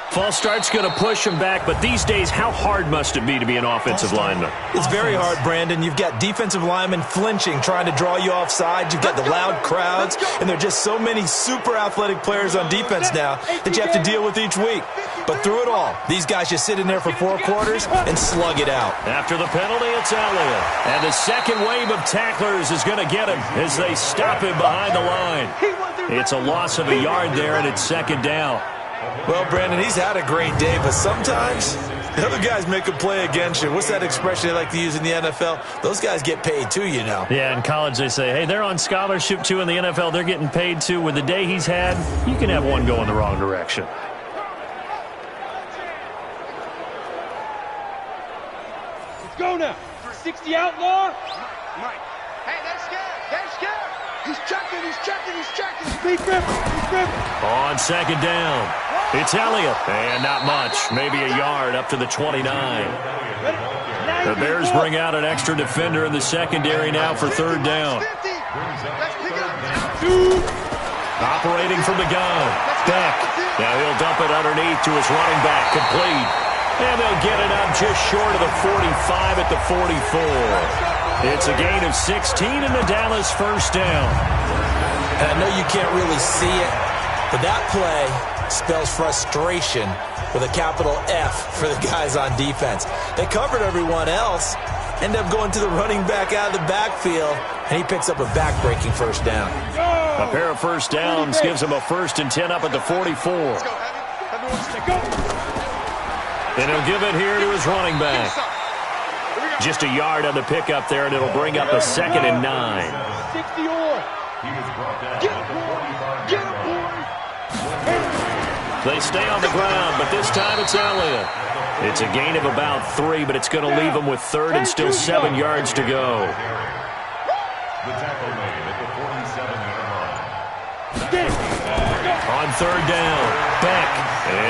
False start's going to push him back, but these days, how hard must it be to be an offensive lineman? It's very hard, Brandon. You've got defensive linemen flinching, trying to draw you offside. You've got the loud crowds, and there are just so many super athletic players on defense now that you have to deal with each week. But through it all, these guys just sit in there for 4 quarters and slug it out. After the penalty, it's Elliott. And the second wave of tacklers is going to get him as they stop him behind the line. It's a loss of a yard there, and it's 2nd down. Well, Brandon, he's had a great day, but sometimes the other guys make a play against you. What's that expression they like to use in the NFL? Those guys get paid too, you know. Yeah, in college they say, hey, they're on scholarship too. In the NFL, they're getting paid too. With the day he's had, you can have one go in the wrong direction. Let's go now. 60 outlaw. Mike. Hey, they're scared. They're scared. He's checking. He's gripping. On second down, it's Elliott. And not much, maybe a yard up to the 29. The Bears bring out an extra defender in the secondary now for third down. Operating from the gun, Beck. Now he'll dump it underneath to his running back, complete. And they'll get it up just short of the 45 at the 44. It's a gain of 16 and the Dallas first down. And I know you can't really see it, but that play spells frustration with a capital F for the guys on defense. They covered everyone else, end up going to the running back out of the backfield, and he picks up a back-breaking first down. A pair of first downs gives him a 1st and 10 up at the 44. And he'll give it here to his running back. Just a yard on the pickup there, and it'll bring up a 2nd and 9. 60 on. They stay on the ground, but this time it's Elliott. It's a gain of about 3, but it's going to leave him with 3rd and still 7 yards to go. The tackle made at the 47-yard line. On third down, Beck.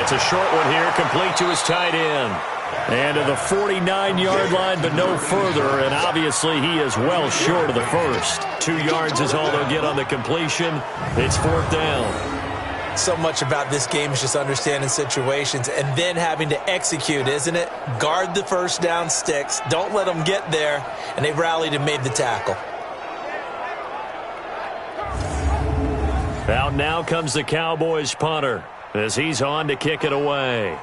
It's a short one here, complete to his tight end. And to the 49-yard line, but no further, and obviously he is well short of the first. 2 yards is all they'll get on the completion. It's 4th down. So much about this game is just understanding situations and then having to execute, isn't it? Guard the first down sticks. Don't let them get there. And they rallied and made the tackle. Out now comes the Cowboys punter as he's on to kick it away.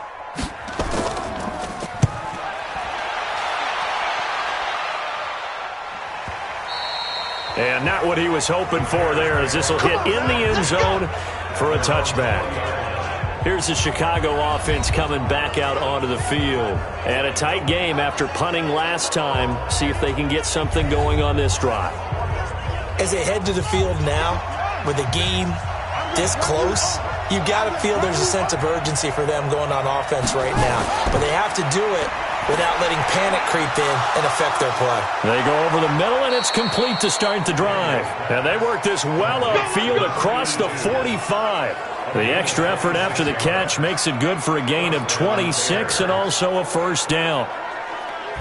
And not what he was hoping for there, as this will hit in the end zone for a touchback. Here's the Chicago offense coming back out onto the field. And a tight game after punting last time. See if they can get something going on this drive. As they head to the field now, with the game this close, you got to feel there's a sense of urgency for them going on offense right now. But they have to do it without letting panic creep in and affect their play. They go over the middle, and it's complete to start the drive. And they work this well upfield across the 45. The extra effort after the catch makes it good for a gain of 26 and also a first down.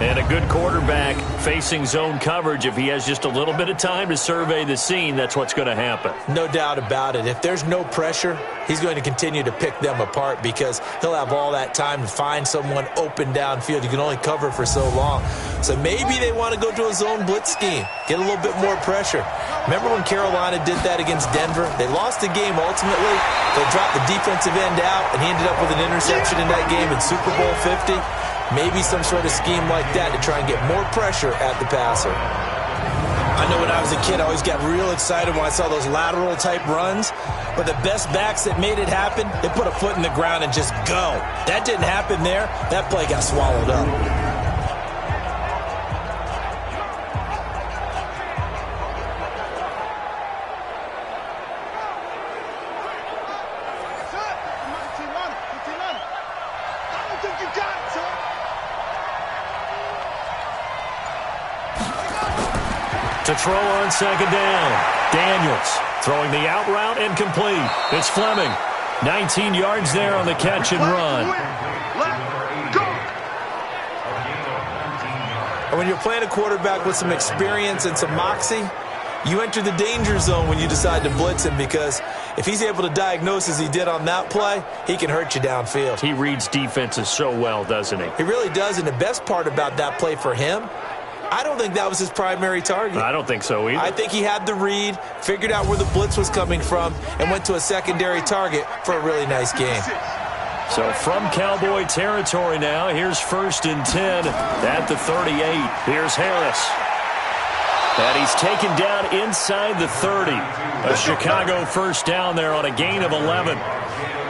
And a good quarterback facing zone coverage. If he has just a little bit of time to survey the scene, that's what's going to happen. No doubt about it. If there's no pressure, he's going to continue to pick them apart because he'll have all that time to find someone open downfield. You can only cover for so long. So maybe they want to go to a zone blitz scheme, get a little bit more pressure. Remember when Carolina did that against Denver? They lost the game ultimately. They dropped the defensive end out, and he ended up with an interception in that game in Super Bowl 50. Maybe some sort of scheme like that to try and get more pressure at the passer. I know when I was a kid, I always got real excited when I saw those lateral type runs. But the best backs that made it happen, they put a foot in the ground and just go. That didn't happen there. That play got swallowed up. To throw on second down. Daniels throwing the out route and complete. It's Fleming. 19 yards there on the catch and run. And when you're playing a quarterback with some experience and some moxie, you enter the danger zone when you decide to blitz him, because if he's able to diagnose as he did on that play, he can hurt you downfield. He reads defenses so well, doesn't he? He really does, and the best part about that play for him, I don't think that was his primary target. I don't think so either. I think he had the read, figured out where the blitz was coming from, and went to a secondary target for a really nice game. So from Cowboy territory now, here's 1st and 10 at the 38. Here's Harris. And he's taken down inside the 30. A Chicago first down there on a gain of 11.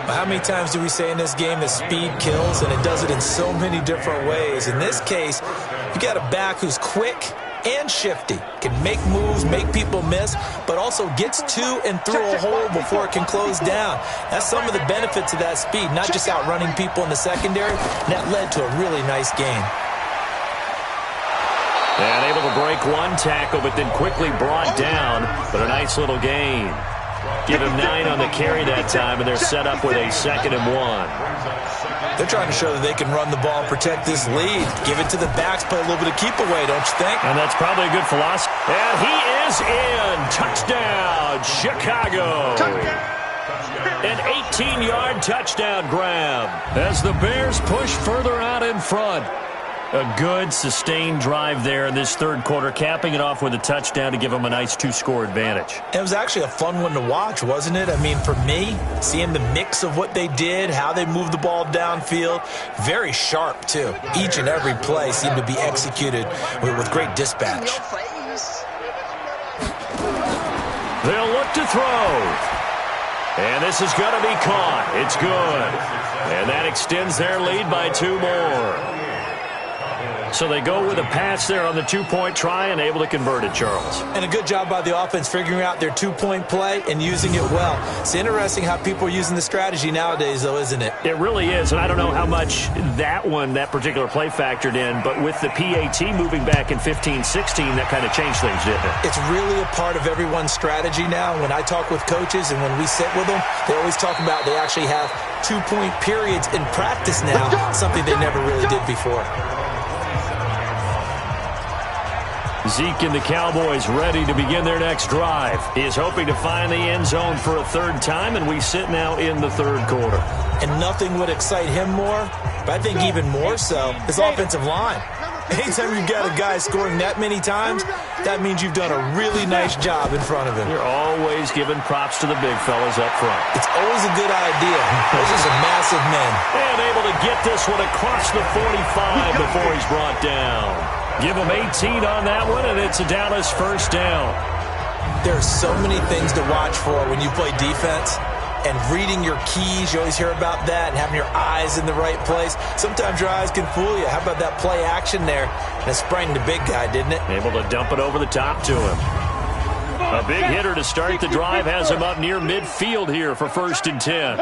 How many times do we say in this game that speed kills, and it does it in so many different ways? In this case, you got a back who's quick and shifty, can make moves, make people miss, but also gets to and through a hole before it can close down. That's some of the benefits of that speed, not just outrunning people in the secondary, and that led to a really nice game. And able to break one tackle, but then quickly brought down. But a nice little gain. Give him 9 on the carry that time, and they're set up with a 2nd and 1. They're trying to show that they can run the ball and protect this lead. Give it to the backs, play a little bit of keep away, don't you think? And that's probably a good philosophy. And he is in. Touchdown, Chicago. An 18-yard touchdown grab as the Bears push further out in front. A good, sustained drive there in this third quarter, capping it off with a touchdown to give them a nice 2-score advantage. It was actually a fun one to watch, wasn't it? I mean, for me, seeing the mix of what they did, how they moved the ball downfield, very sharp, too. Each and every play seemed to be executed with great dispatch. They'll look to throw. And this is going to be caught. It's good. And that extends their lead by 2 more. So they go with a pass there on the 2-point try and able to convert it, Charles. And a good job by the offense figuring out their 2-point play and using it well. It's interesting how people are using the strategy nowadays, though, isn't it? It really is, and I don't know how much that particular play factored in, but with the PAT moving back in 15-16, that kind of changed things, didn't it? It's really a part of everyone's strategy now. When I talk with coaches and when we sit with them, they always talk about they actually have 2-point periods in practice now, something they never really did before. Zeke and the Cowboys ready to begin their next drive. He is hoping to find the end zone for a 3rd time, and we sit now in the 3rd quarter. And nothing would excite him more, but I think even more so, his offensive line. Anytime you've got a guy scoring that many times, that means you've done a really nice job in front of him. You're always giving props to the big fellas up front. It's always a good idea. Those are some massive men. And able to get this one across the 45 before he's brought down. Give him 18 on that one, and it's a Dallas 1st down. There are so many things to watch for when you play defense. And reading your keys, you always hear about that, and having your eyes in the right place. Sometimes your eyes can fool you. How about that play action there? And it sprang the big guy, didn't it? Able to dump it over the top to him. A big hitter to start the drive has him up near midfield here for 1st and 10.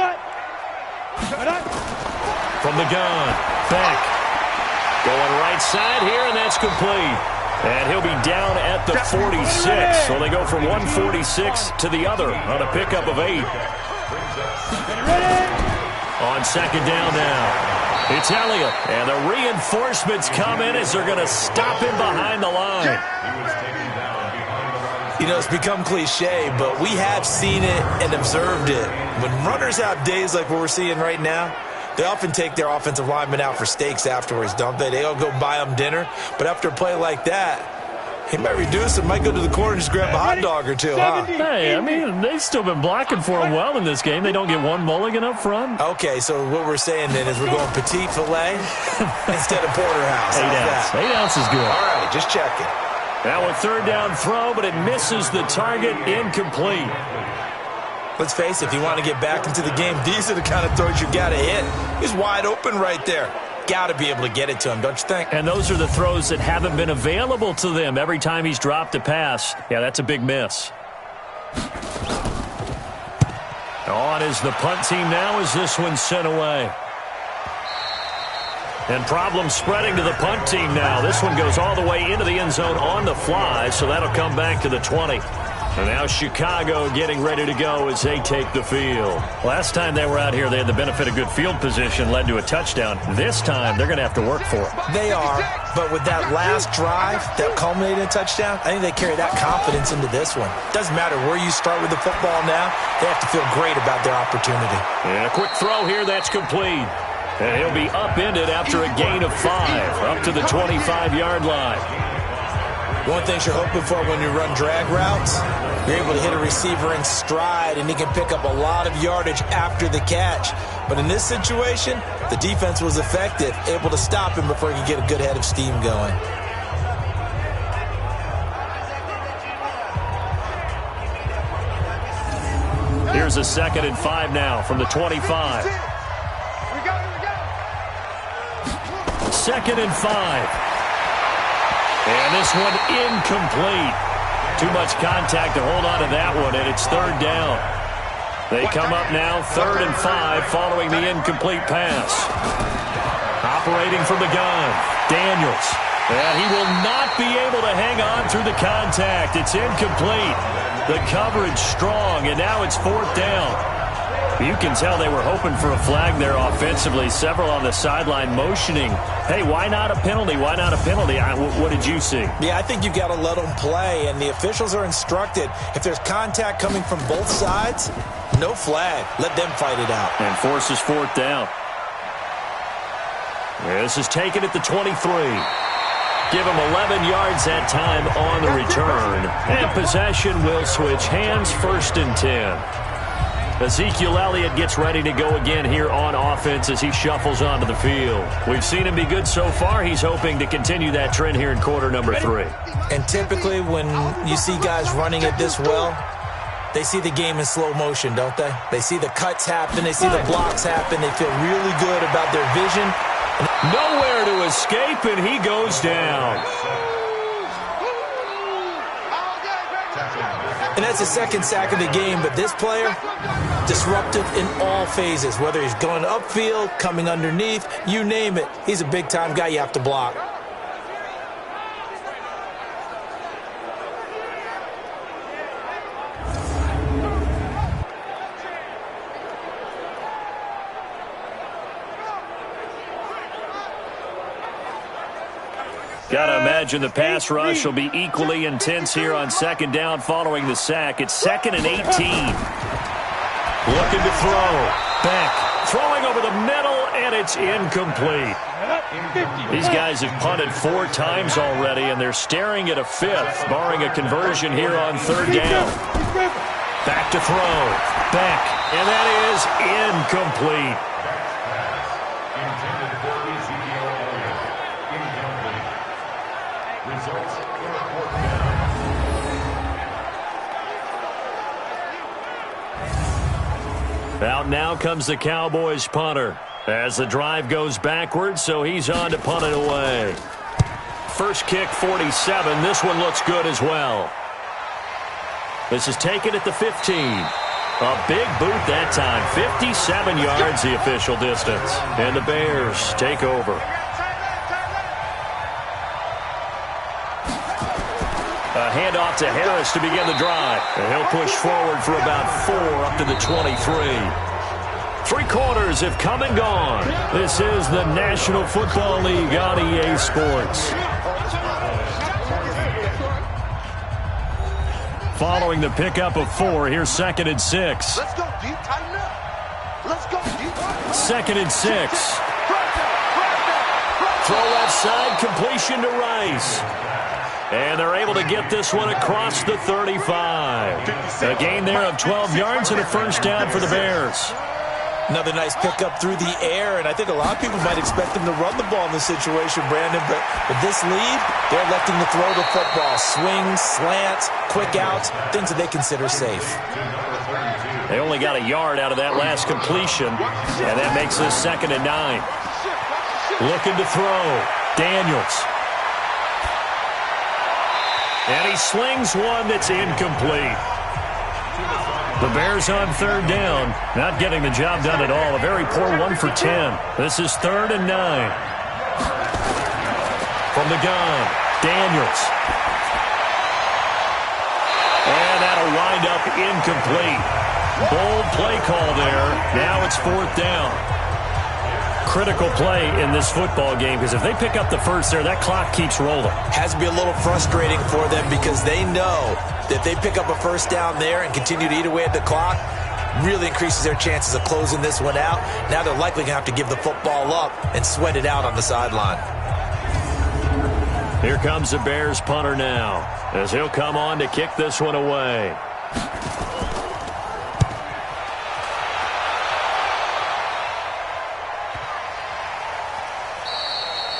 From the gun, Beck. Going right side here, and that's complete. And he'll be down at the 46. So they go from 146 to the other on a pickup of 8. On 2nd down now. It's Elliott. And the reinforcements come in as they're going to stop him behind the line. You know, it's become cliche, but we have seen it and observed it. When runners have days like what we're seeing right now, they often take their offensive linemen out for steaks afterwards, don't they? They all go buy them dinner. But after a play like that, he might reduce it, might go to the corner and just grab a hot dog or two, huh? Hey, I mean, they've still been blocking for him well in this game. They don't get one mulligan up front. Okay, so what we're saying then is we're going petite filet instead of porterhouse. 8 ounce. 8 ounce is good. All right, just checking. Now a 3rd down throw, but it misses the target, incomplete. Let's face it, if you want to get back into the game, these are the kind of throws you got to hit. He's wide open right there. Got to be able to get it to him, don't you think? And those are the throws that haven't been available to them every time he's dropped a pass. Yeah, that's a big miss. On is the punt team now as this one's sent away. And problems spreading to the punt team now. This one goes all the way into the end zone on the fly, so that'll come back to the 20. And now Chicago getting ready to go as they take the field. Last time they were out here, they had the benefit of good field position, led to a touchdown. This time, they're going to have to work for it. They are, but with that last drive that culminated in a touchdown, I think they carry that confidence into this one. Doesn't matter where you start with the football now, they have to feel great about their opportunity. And a quick throw here, that's complete. And he'll be upended after a gain of 5, up to the 25-yard line. One thing you're hoping for when you run drag routes, you're able to hit a receiver in stride, and he can pick up a lot of yardage after the catch. But in this situation, the defense was effective, able to stop him before he could get a good head of steam going. Here's a 2nd and 5 now from the 25. 2nd and 5. And this one incomplete. Too much contact to hold on to that one, and it's 3rd down. They come up now 3rd and 5 following the incomplete pass. Operating from the gun, Daniels. And he will not be able to hang on through the contact. It's incomplete. The coverage strong, and now it's 4th down. You can tell they were hoping for a flag there offensively. Several on the sideline motioning, hey, why not a penalty? Why not a penalty? What did you see? Yeah, I think you've got to let them play, and the officials are instructed. If there's contact coming from both sides, no flag. Let them fight it out. And forces 4th down. This is taken at the 23. Give him 11 yards that time on the return. And possession will switch hands, 1st and 10. Ezekiel Elliott gets ready to go again here on offense as he shuffles onto the field. We've seen him be good so far. He's hoping to continue that trend here in quarter number 3. And typically when you see guys running it this well, they see the game in slow motion, don't they? They see the cuts happen. They see the blocks happen. They feel really good about their vision. Nowhere to escape, and he goes down. And that's the 2nd sack of the game, but this player, disruptive in all phases, whether he's going upfield, coming underneath, you name it. He's a big-time guy you have to block. Got to imagine the pass rush will be equally intense here on 2nd down following the sack. It's 2nd and 18. Looking to throw. Beck throwing over the middle, and it's incomplete. These guys have punted 4 times already, and they're staring at a 5th, barring a conversion here on 3rd down. Back to throw. Beck, and that is incomplete. Out now comes the Cowboys punter as the drive goes backwards, so he's on to punt it away. First kick, 47. This one looks good as well. This is taken at the 15. A big boot that time. 57 yards the official distance. And the Bears take over. A handoff to Harris to begin the drive. And he'll push forward for about 4 up to the 23. 3 quarters have come and gone. This is the National Football League on EA Sports. Following the pickup of 4, here's 2nd and 6. Let's go deep, tighten up. Let's go deep. 2nd and 6. Throw left side, completion to Rice. And they're able to get this one across the 35. A gain there of 12 yards and a first down for the Bears. Another nice pickup through the air, and I think a lot of people might expect them to run the ball in this situation, Brandon, but with this lead, they're electing to throw the football. Swings, slants, quick outs, things that they consider safe. They only got a yard out of that last completion, and that makes this 2nd and 9. Looking to throw. Daniels. And he slings one that's incomplete. The Bears on 3rd down, not getting the job done at all. A very poor 1 for 10. This is 3rd and 9. From the gun, Daniels. And that'll wind up incomplete. Bold play call there. Now it's 4th down. Critical play in this football game, because if they pick up the first there, that clock keeps rolling. Has to be a little frustrating for them because they know that if they pick up a first down there and continue to eat away at the clock, really increases their chances of closing this one out. Now they're likely going to have to give the football up and sweat it out on the sideline. Here comes the Bears punter now, as he'll come on to kick this one away.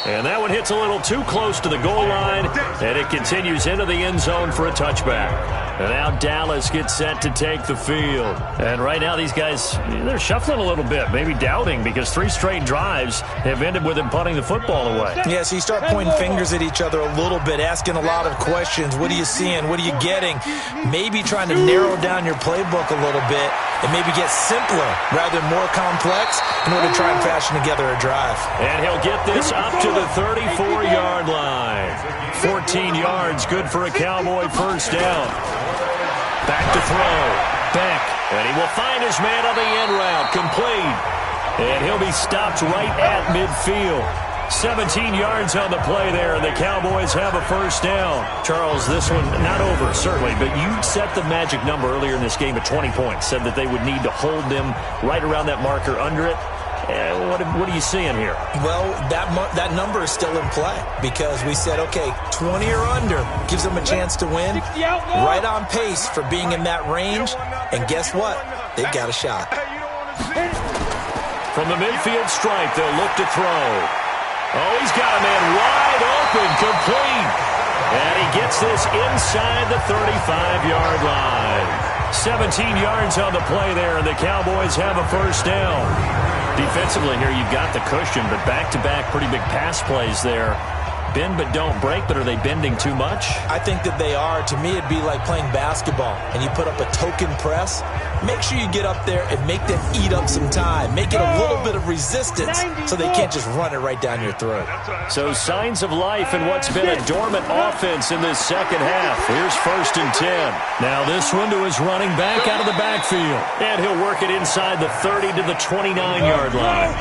And that one hits a little too close to the goal line, and it continues into the end zone for a touchback. And now Dallas gets set to take the field. And right now these guys, they're shuffling a little bit, maybe doubting, because 3 straight drives have ended with them punting the football away. Yeah, so you start pointing fingers at each other a little bit, asking a lot of questions. What are you seeing? What are you getting? Maybe trying to narrow down your playbook a little bit and maybe get simpler rather than more complex in order to try and fashion together a drive. And he'll get this up to the 34-yard line. 15 yards, good for a Cowboy first down. Back to throw. Beck, and he will find his man on the end route, complete. And he'll be stopped right at midfield. 17 yards on the play there, and the Cowboys have a first down. Charles, this one not over, certainly, but you set the magic number earlier in this game at 20 points, said that they would need to hold them right around that marker under it. What are you seeing here? Well, that number is still in play because we said, okay, 20 or under gives them a chance to win. Right on pace for being in that range, and guess what? They've got a shot. From the midfield stripe, they'll look to throw. Oh, he's got a man wide open, complete. And he gets this inside the 35-yard line. 17 yards on the play there, and the Cowboys have a first down. Defensively here, you've got the cushion, but back-to-back pretty big pass plays there. Bend but don't break, but are they bending too much? I think that they are. To me, it'd be like playing basketball, and you put up a token press. Make sure you get up there and make them eat up some time. Make it a little bit of resistance so they can't just run it right down your throat. So signs of life in what's been a dormant offense in this second half. Here's 1st and 10. Now this one to his running back out of the backfield. And he'll work it inside the 30 to the 29-yard line.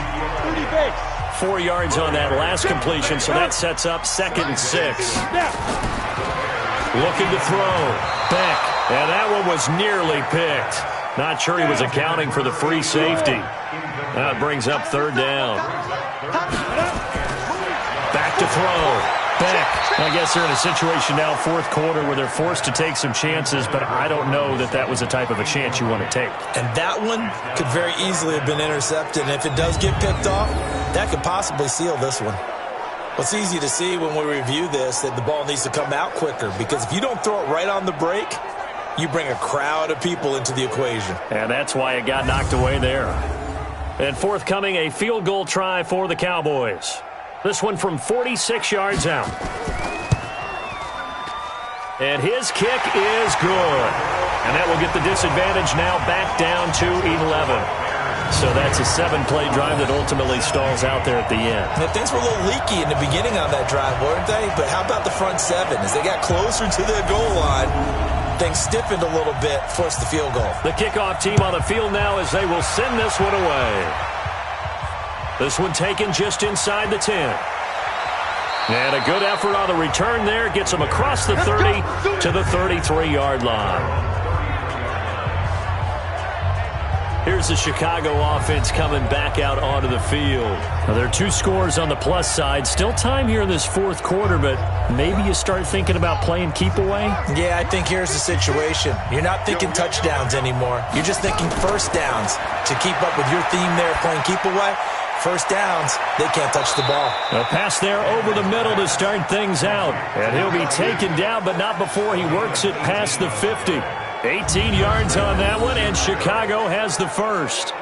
4 yards on that last completion, so that sets up 2nd and 6. Looking to throw. Beck. And that one was nearly picked. Not sure he was accounting for the free safety. That brings up 3rd down. Back to throw. Beck. I guess they're in a situation now, 4th quarter, where they're forced to take some chances, but I don't know that that was the type of a chance you want to take. And that one could very easily have been intercepted, and if it does get picked off, that could possibly seal this one. Well, it's easy to see when we review this that the ball needs to come out quicker, because if you don't throw it right on the break, you bring a crowd of people into the equation. And that's why it got knocked away there. And forthcoming, a field goal try for the Cowboys. This one from 46 yards out. And his kick is good. And that will get the disadvantage now back down to 11. So that's a 7-play drive that ultimately stalls out there at the end. Now, things were a little leaky in the beginning on that drive, weren't they? But how about the front 7? As they got closer to their goal line, things stiffened a little bit, forced the field goal. The kickoff team on the field now as they will send this one away. This one taken just inside the 10. And a good effort on the return there. Gets them across the 30 to the 33-yard line. Here's the Chicago offense coming back out onto the field. Now, there are 2 scores on the plus side. Still time here in this 4th quarter, but maybe you start thinking about playing keep away? Yeah, I think here's the situation. You're not thinking touchdowns anymore. You're just thinking first downs. To keep up with your theme there, playing keep away, first downs, they can't touch the ball. A pass there over the middle to start things out. And he'll be taken down, but not before he works it past the 50. 18 yards on that one, and Chicago has the first.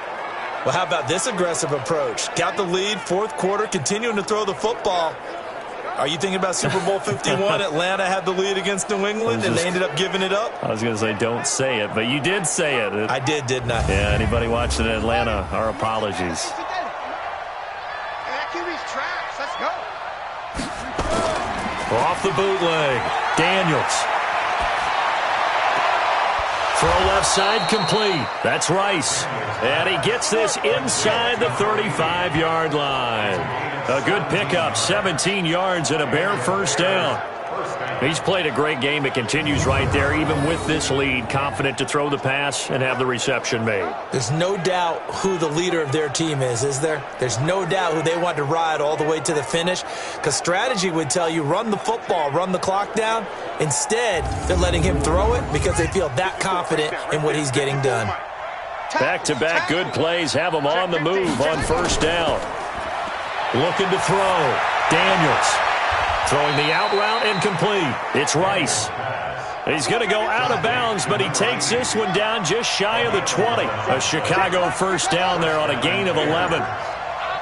Well, how about this aggressive approach? Got the lead, 4th quarter, continuing to throw the football. Are you thinking about Super Bowl 51? Atlanta had the lead against New England, and they ended up giving it up? I was going to say don't say it, but you did say it. I did, didn't I? Yeah, anybody watching in Atlanta, our apologies. Let's go. Off the bootleg, Daniels. Throw left side complete. That's Rice. And he gets this inside the 35-yard line. A good pickup, 17 yards and a bare first down. He's played a great game. It continues right there, even with this lead. Confident to throw the pass and have the reception made. There's no doubt who the leader of their team is there? There's no doubt who they want to ride all the way to the finish. Because strategy would tell you, run the football, run the clock down. Instead, they're letting him throw it because they feel that confident in what he's getting done. Back-to-back good plays have him on the move on first down. Looking to throw. Daniels. Throwing the out route incomplete. It's Rice. He's going to go out of bounds, but he takes this one down just shy of the 20. A Chicago first down there on a gain of 11.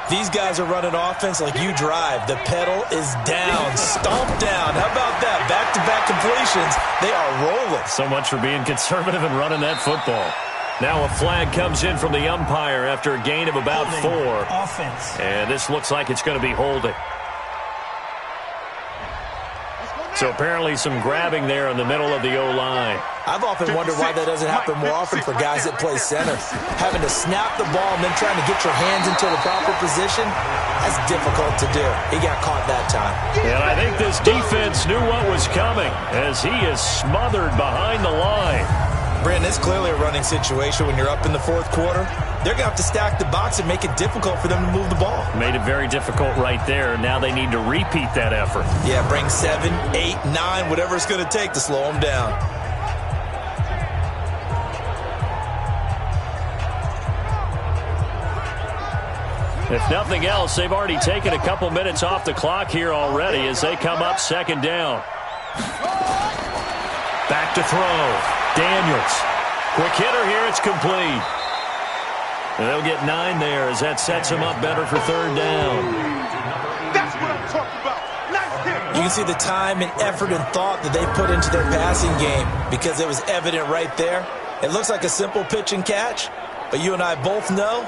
These guys are running offense like you drive. The pedal is down, stomped down. How about that? Back-to-back completions. They are rolling. So much for being conservative and running that football. Now a flag comes in from the umpire after a gain of about 4. Offense. And this looks like it's going to be holding. So apparently some grabbing there in the middle of the O-line. I've often wondered why that doesn't happen more often for guys that play center. Having to snap the ball and then trying to get your hands into the proper position, that's difficult to do. He got caught that time. And I think this defense knew what was coming as he is smothered behind the line. Brandon, it's clearly a running situation when you're up in the fourth quarter. They're going to have to stack the box and make it difficult for them to move the ball. Made it very difficult right there. Now they need to repeat that effort. Yeah, bring 7, 8, 9, whatever it's going to take to slow them down. If nothing else, they've already taken a couple minutes off the clock here already as they come up second down. Back to throw. Daniels. Quick hitter here. It's complete. And they'll get 9 there as that sets them up better for third down. That's what I'm talking about. Nice hit. You can see the time and effort and thought that they put into their passing game because it was evident right there. It looks like a simple pitch and catch, but you and I both know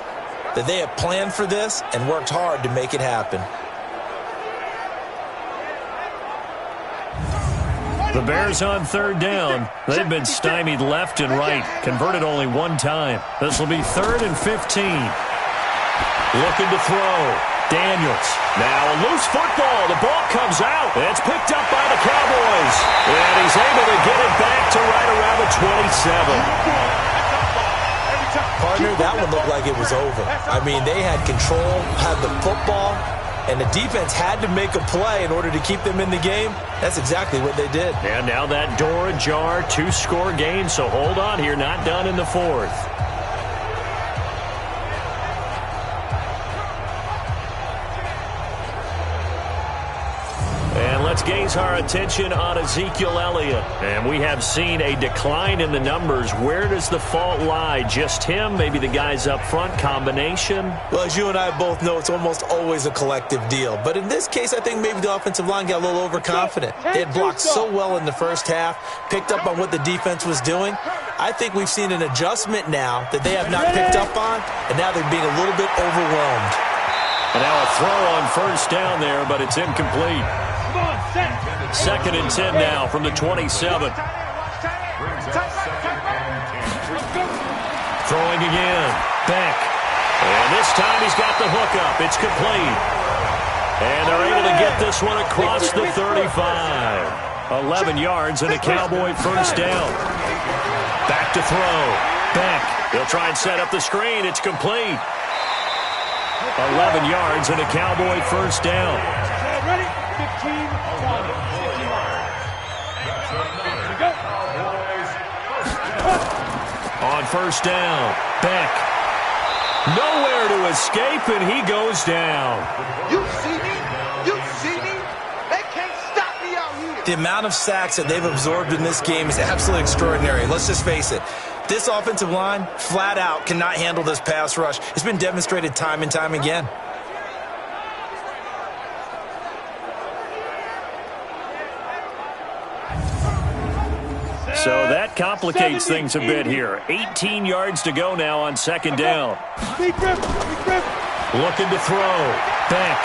that they have planned for this and worked hard to make it happen. The Bears on third down. They've been stymied left and right. Converted only one time. This will be 3rd and 15. Looking to throw. Daniels. Now a loose football. The ball comes out. It's picked up by the Cowboys. And he's able to get it back to right around the 27. Partner, that one looked like it was over. I mean, they had control, had the football, and the defense had to make a play in order to keep them in the game. That's exactly what they did. And now that door ajar, 2-score game, so hold on here, not done in the fourth. And let's gaze our attention on Ezekiel Elliott. And we have seen a decline in the numbers. Where does the fault lie? Just him? Maybe the guys up front? Combination? Well, as you and I both know, it's almost always a collective deal. But in this case, I think maybe the offensive line got a little overconfident. They had blocked so well in the first half, picked up on what the defense was doing. I think we've seen an adjustment now that they have not picked up on, and now they're being a little bit overwhelmed. And now a throw on first down there, but it's incomplete. 2nd and 10 now from the 27. Throwing again. Beck. And this time he's got the hook up. It's complete. And they're able to get this one across the 35. 11 yards and a Cowboy first down. Back to throw. Beck. He'll try and set up the screen. It's complete. 11 yards and a Cowboy first down. Ready? 15. On first down, Beck. Nowhere to escape, and he goes down. You see me? You see me? They can't stop me out here. The amount of sacks that they've absorbed in this game is absolutely extraordinary. Let's just face it. This offensive line, flat out, cannot handle this pass rush. It's been demonstrated time and time again. So that complicates things a bit here. 18 yards to go now on second down. Looking to throw. Beck.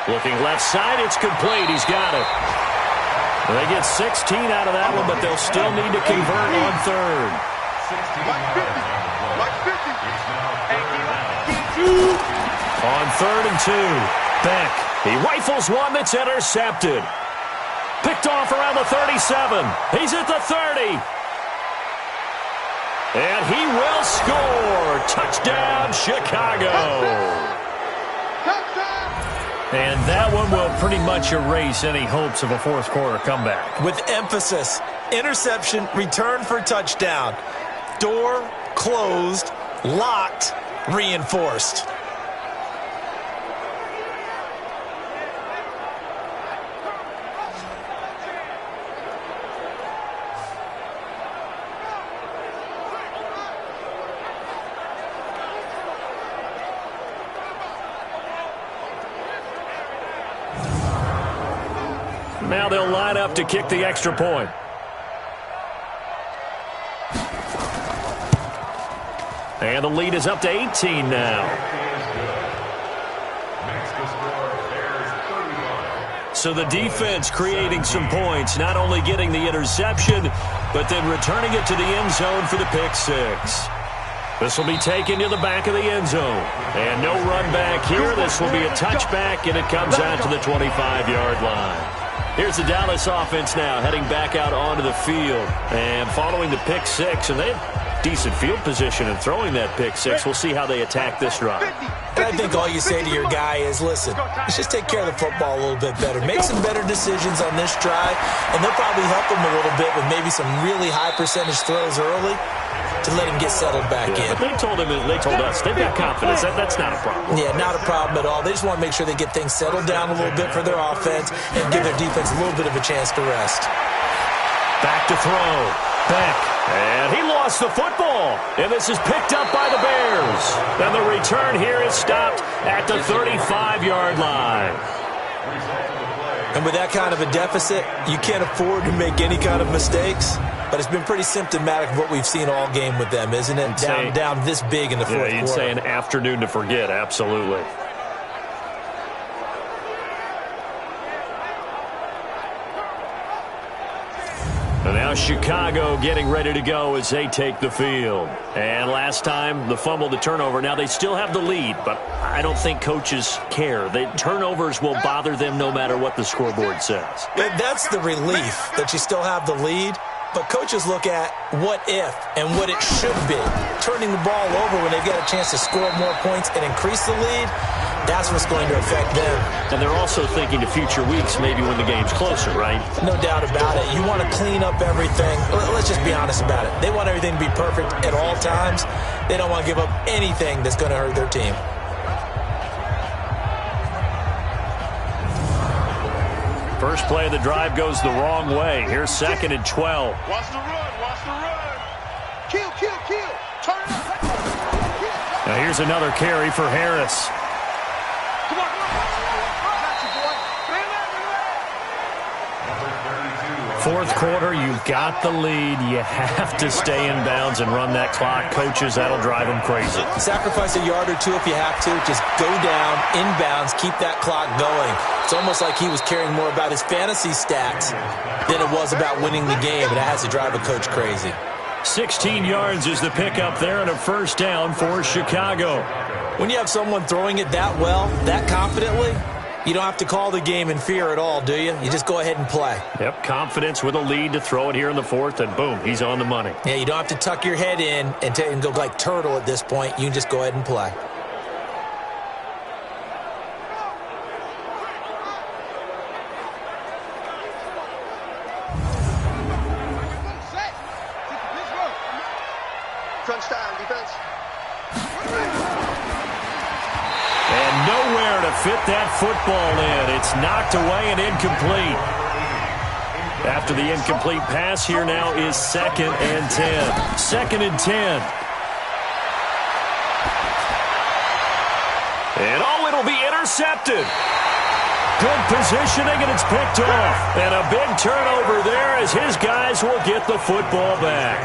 Looking left side. It's complete. He's got it. They get 16 out of that one, but they'll still need to convert on third. On 3rd and 2. Beck. He rifles one that's intercepted. Picked off around the 37. He's at the 30. And he will score. Touchdown, Chicago. And that one will pretty much erase any hopes of a fourth quarter comeback. With emphasis, interception, return for touchdown. Door closed, locked, reinforced. Now they'll line up to kick the extra point. And the lead is up to 18 now. So the defense creating some points, not only getting the interception, but then returning it to the end zone for the pick six. This will be taken to the back of the end zone. And no run back here. This will be a touchback, and it comes out to the 25-yard line. Here's the Dallas offense now heading back out onto the field. And following the pick six, and they have decent field position in throwing that pick six. We'll see how they attack this drive. And I think all you say to your guy is, listen, let's just take care of the football a little bit better. Make some better decisions on this drive, and they'll probably help him a little bit with maybe some really high percentage throws early to let him get settled back in. But they told us, they've got confidence. That's not a problem. Yeah, not a problem at all. They just want to make sure they get things settled down a little bit for their offense and give their defense a little bit of a chance to rest. Back to throw. Beck. And he lost the football. And this is picked up by the Bears. And the return here is stopped at the 35-yard line. And with that kind of a deficit, you can't afford to make any kind of mistakes. But it's been pretty symptomatic of what we've seen all game with them, isn't it? Down this big in the fourth quarter. You'd say an afternoon to forget, absolutely. And now Chicago getting ready to go as they take the field. And last time, the fumble, the turnover. Now they still have the lead, but I don't think coaches care. The turnovers will bother them no matter what the scoreboard says. That's the relief that you still have the lead. But coaches look at what if and what it should be. Turning the ball over when they've got a chance to score more points and increase the lead, that's what's going to affect them. And they're also thinking to future weeks, maybe when the game's closer, right? No doubt about it. You want to clean up everything. Let's just be honest about it. They want everything to be perfect at all times. They don't want to give up anything that's going to hurt their team. First play of the drive goes the wrong way. Here's 2nd and 12. Watch the run. Watch the run. Kill. Turn it up. Now here's another carry for Harris. Come on. Got you, boy. Bring that. Fourth quarter, you've got the lead. You have to stay in bounds and run that clock. Coaches, that'll drive them crazy. Sacrifice a yard or two if you have to. Just go down, inbounds, keep that clock going. It's almost like he was caring more about his fantasy stats than it was about winning the game, and that has to drive a coach crazy. 16 yards is the pickup there and a first down for Chicago. When you have someone throwing it that well, that confidently, you don't have to call the game in fear at all, do you? You just go ahead and play. Yep, confidence with a lead to throw it here in the fourth, and boom, he's on the money. Yeah, you don't have to tuck your head in and go like turtle at this point. You can just go ahead and play. Crunch time, defense. And nowhere to fit that football in. It's knocked away and incomplete. After the incomplete pass, here now is 2nd and 10. 2nd and 10. And it'll be intercepted. Good positioning, and it's picked off. And a big turnover there as his guys will get the football back.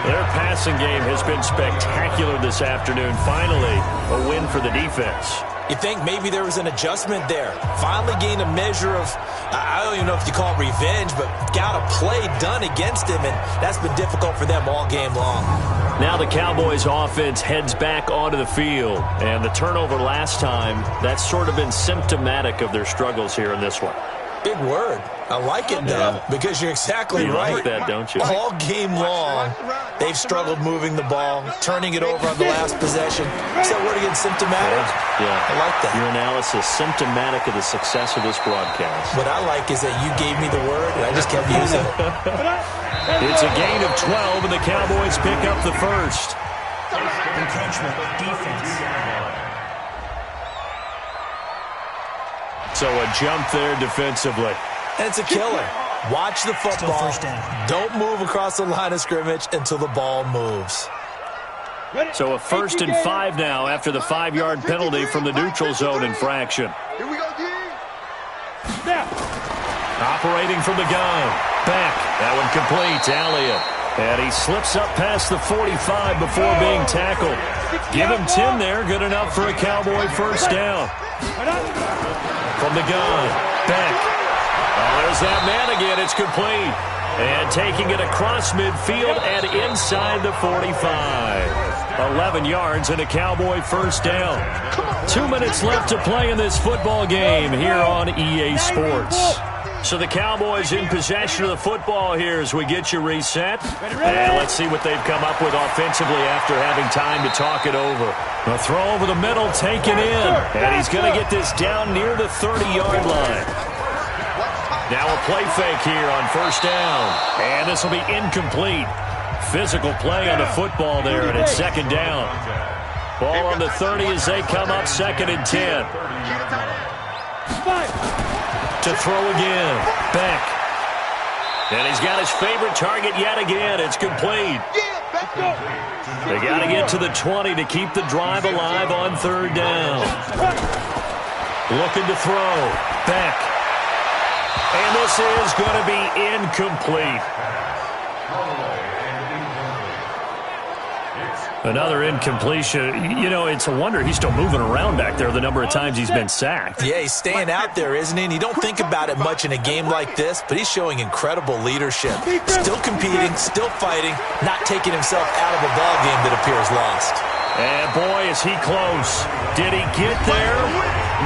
Their passing game has been spectacular this afternoon. Finally, a win for the defense. You think maybe there was an adjustment there. Finally gained a measure of, I don't even know if you call it revenge, but got a play done against him, and that's been difficult for them all game long. Now the Cowboys offense heads back onto the field. And the turnover last time, that's sort of been symptomatic of their struggles here in this one. Big word. I like it, though, because you're exactly right. You like that, don't you? All game long, they've struggled moving the ball, turning it over on the last possession. Is that word again, symptomatic? Yeah. I like that. Your analysis, symptomatic of the success of this broadcast. What I like is that you gave me the word, and I just kept using it. It's a gain of 12, and the Cowboys pick up the first. Encroachment, defense. So a jump there defensively. And it's a killer. Watch the football. Don't move across the line of scrimmage until the ball moves. So a 1st and 5 now after the 5-yard penalty from the neutral zone infraction. Here we go, D. Operating from the gun. Back. That one complete. Elliott. And he slips up past the 45 before being tackled. Give him 10 there. Good enough for a Cowboy first down. From the gun. Beck. Oh, there's that man again. It's complete. And taking it across midfield and inside the 45. 11 yards and a Cowboy first down. 2 minutes left to play in this football game here on EA Sports. So the Cowboys in possession of the football here as we get you reset. And let's see what they've come up with offensively after having time to talk it over. A throw over the middle taken in. And he's going to get this down near the 30-yard line. Now a play fake here on first down. And this will be incomplete. Physical play on the football there, and it's second down. Ball on the 30 as they come up, 2nd and 10. To throw again. Beck. And he's got his favorite target yet again. It's complete. They got to get to the 20 to keep the drive alive on 3rd down. Looking to throw. Beck. And this is going to be incomplete. Another incompletion. You know, it's a wonder he's still moving around back there the number of times he's been sacked. Yeah, he's staying out there, isn't he? And you don't think about it much in a game like this, but he's showing incredible leadership. Still competing, still fighting, not taking himself out of a ball game that appears lost. And boy, is he close. Did he get there?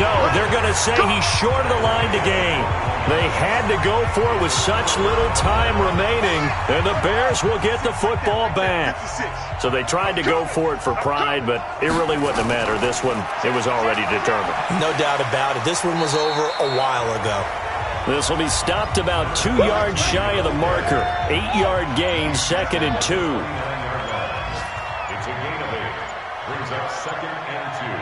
No, they're going to say he's short of the line to gain. They had to go for it with such little time remaining, and the Bears will get the football back. So they tried to go for it for pride, but it really wouldn't have mattered. This one, it was already determined. No doubt about it. This one was over a while ago. This will be stopped about 2 yards shy of the marker. 8-yard gain, 2nd and 2. It's a gain of 8. Brings up 2nd and 2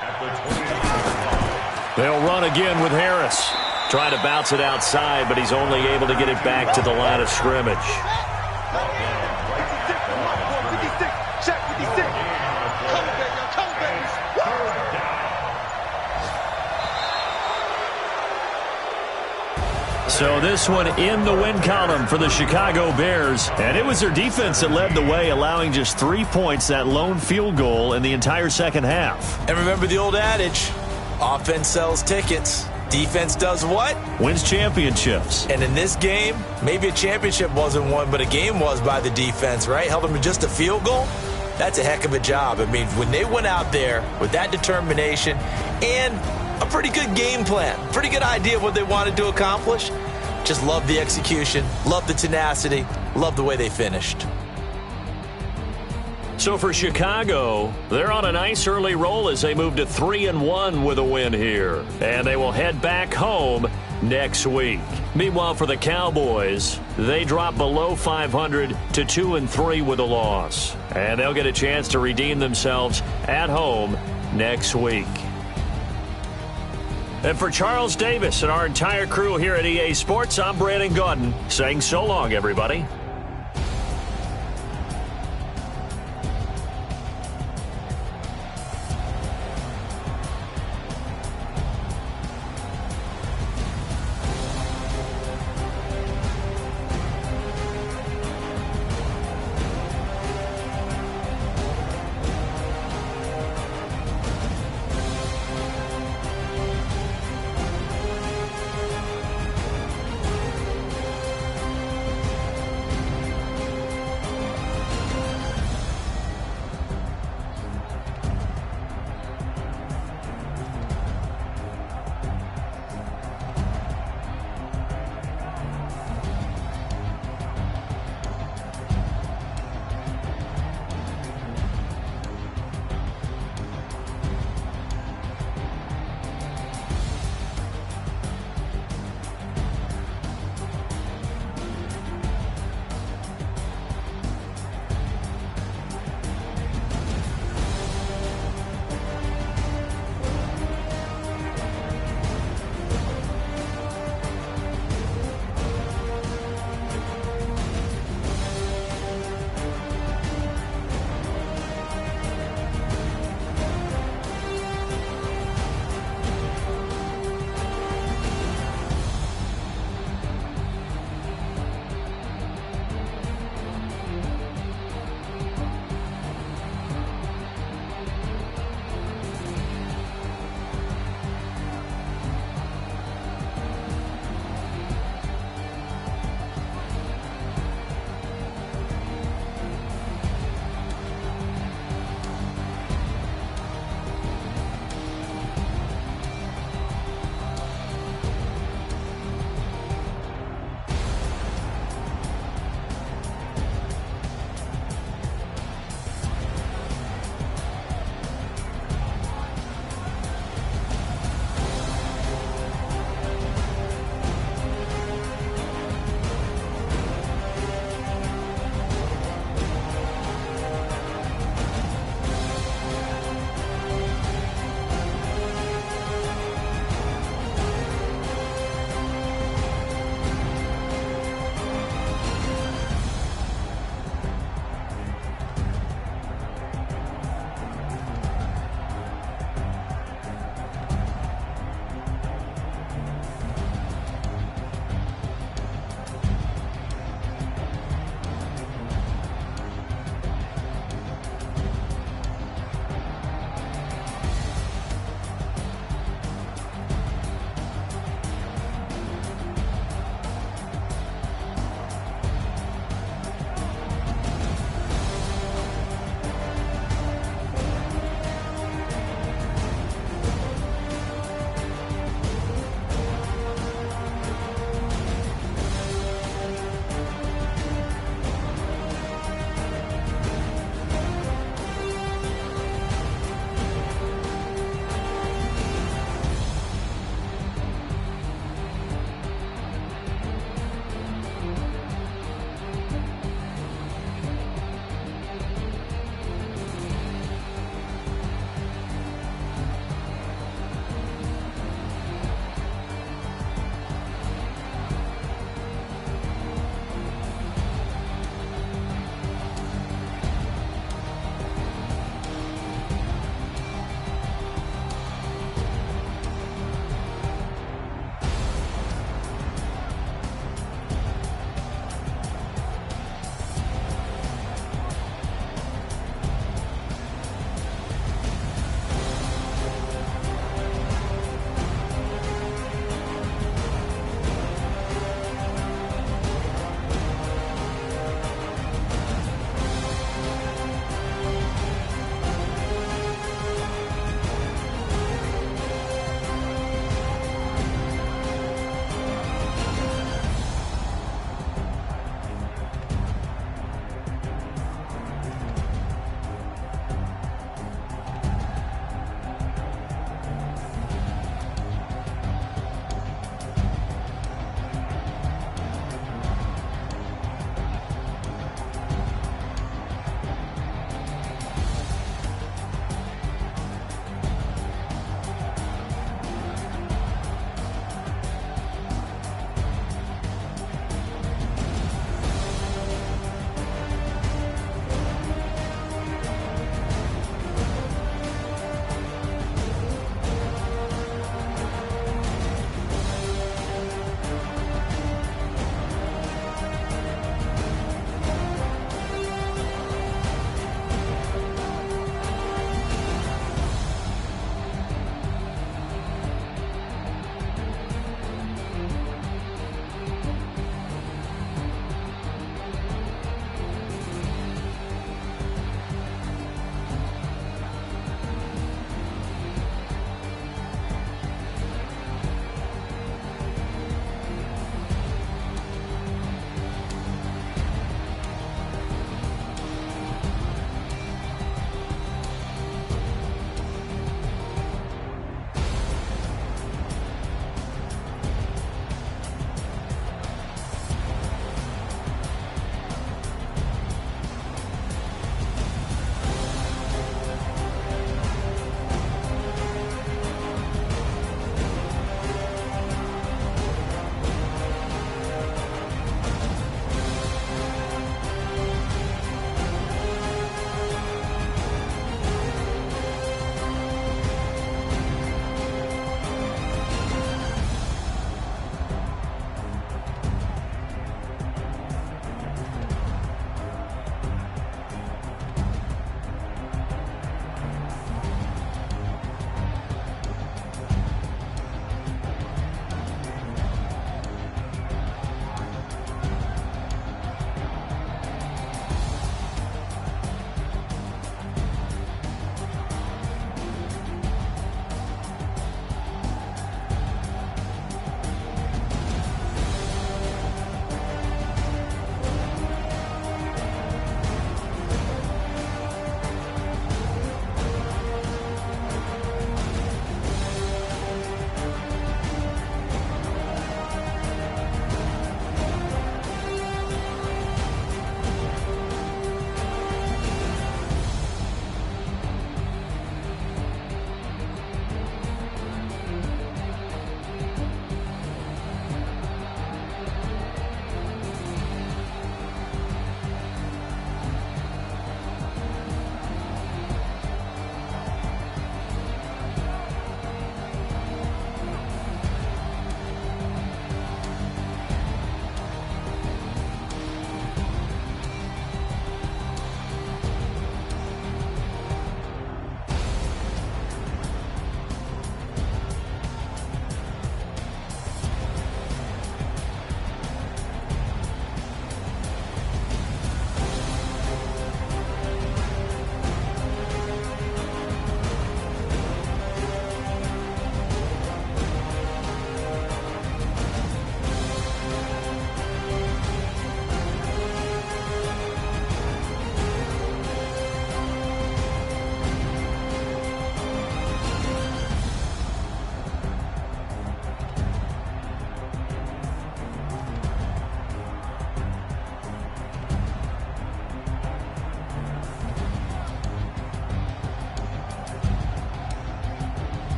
at the 20. They'll run again with Harris. Trying to bounce it outside, but he's only able to get it back to the line of scrimmage. So this one in the win column for the Chicago Bears. And it was their defense that led the way, allowing just 3 points, that lone field goal in the entire second half. And remember the old adage, offense sells tickets. Defense does what? Wins championships. And in this game, maybe a championship wasn't won, but a game was by the defense, right? Held them to just a field goal. That's a heck of a job. I mean, when they went out there with that determination and a pretty good game plan, pretty good idea of what they wanted to accomplish, just love the execution, love the tenacity, love the way they finished. So for Chicago, they're on a nice early roll as they move to 3-1 with a win here. And they will head back home next week. Meanwhile, for the Cowboys, they drop below 500 to 2-3 with a loss. And they'll get a chance to redeem themselves at home next week. And for Charles Davis and our entire crew here at EA Sports, I'm Brandon Gaudin saying so long, everybody.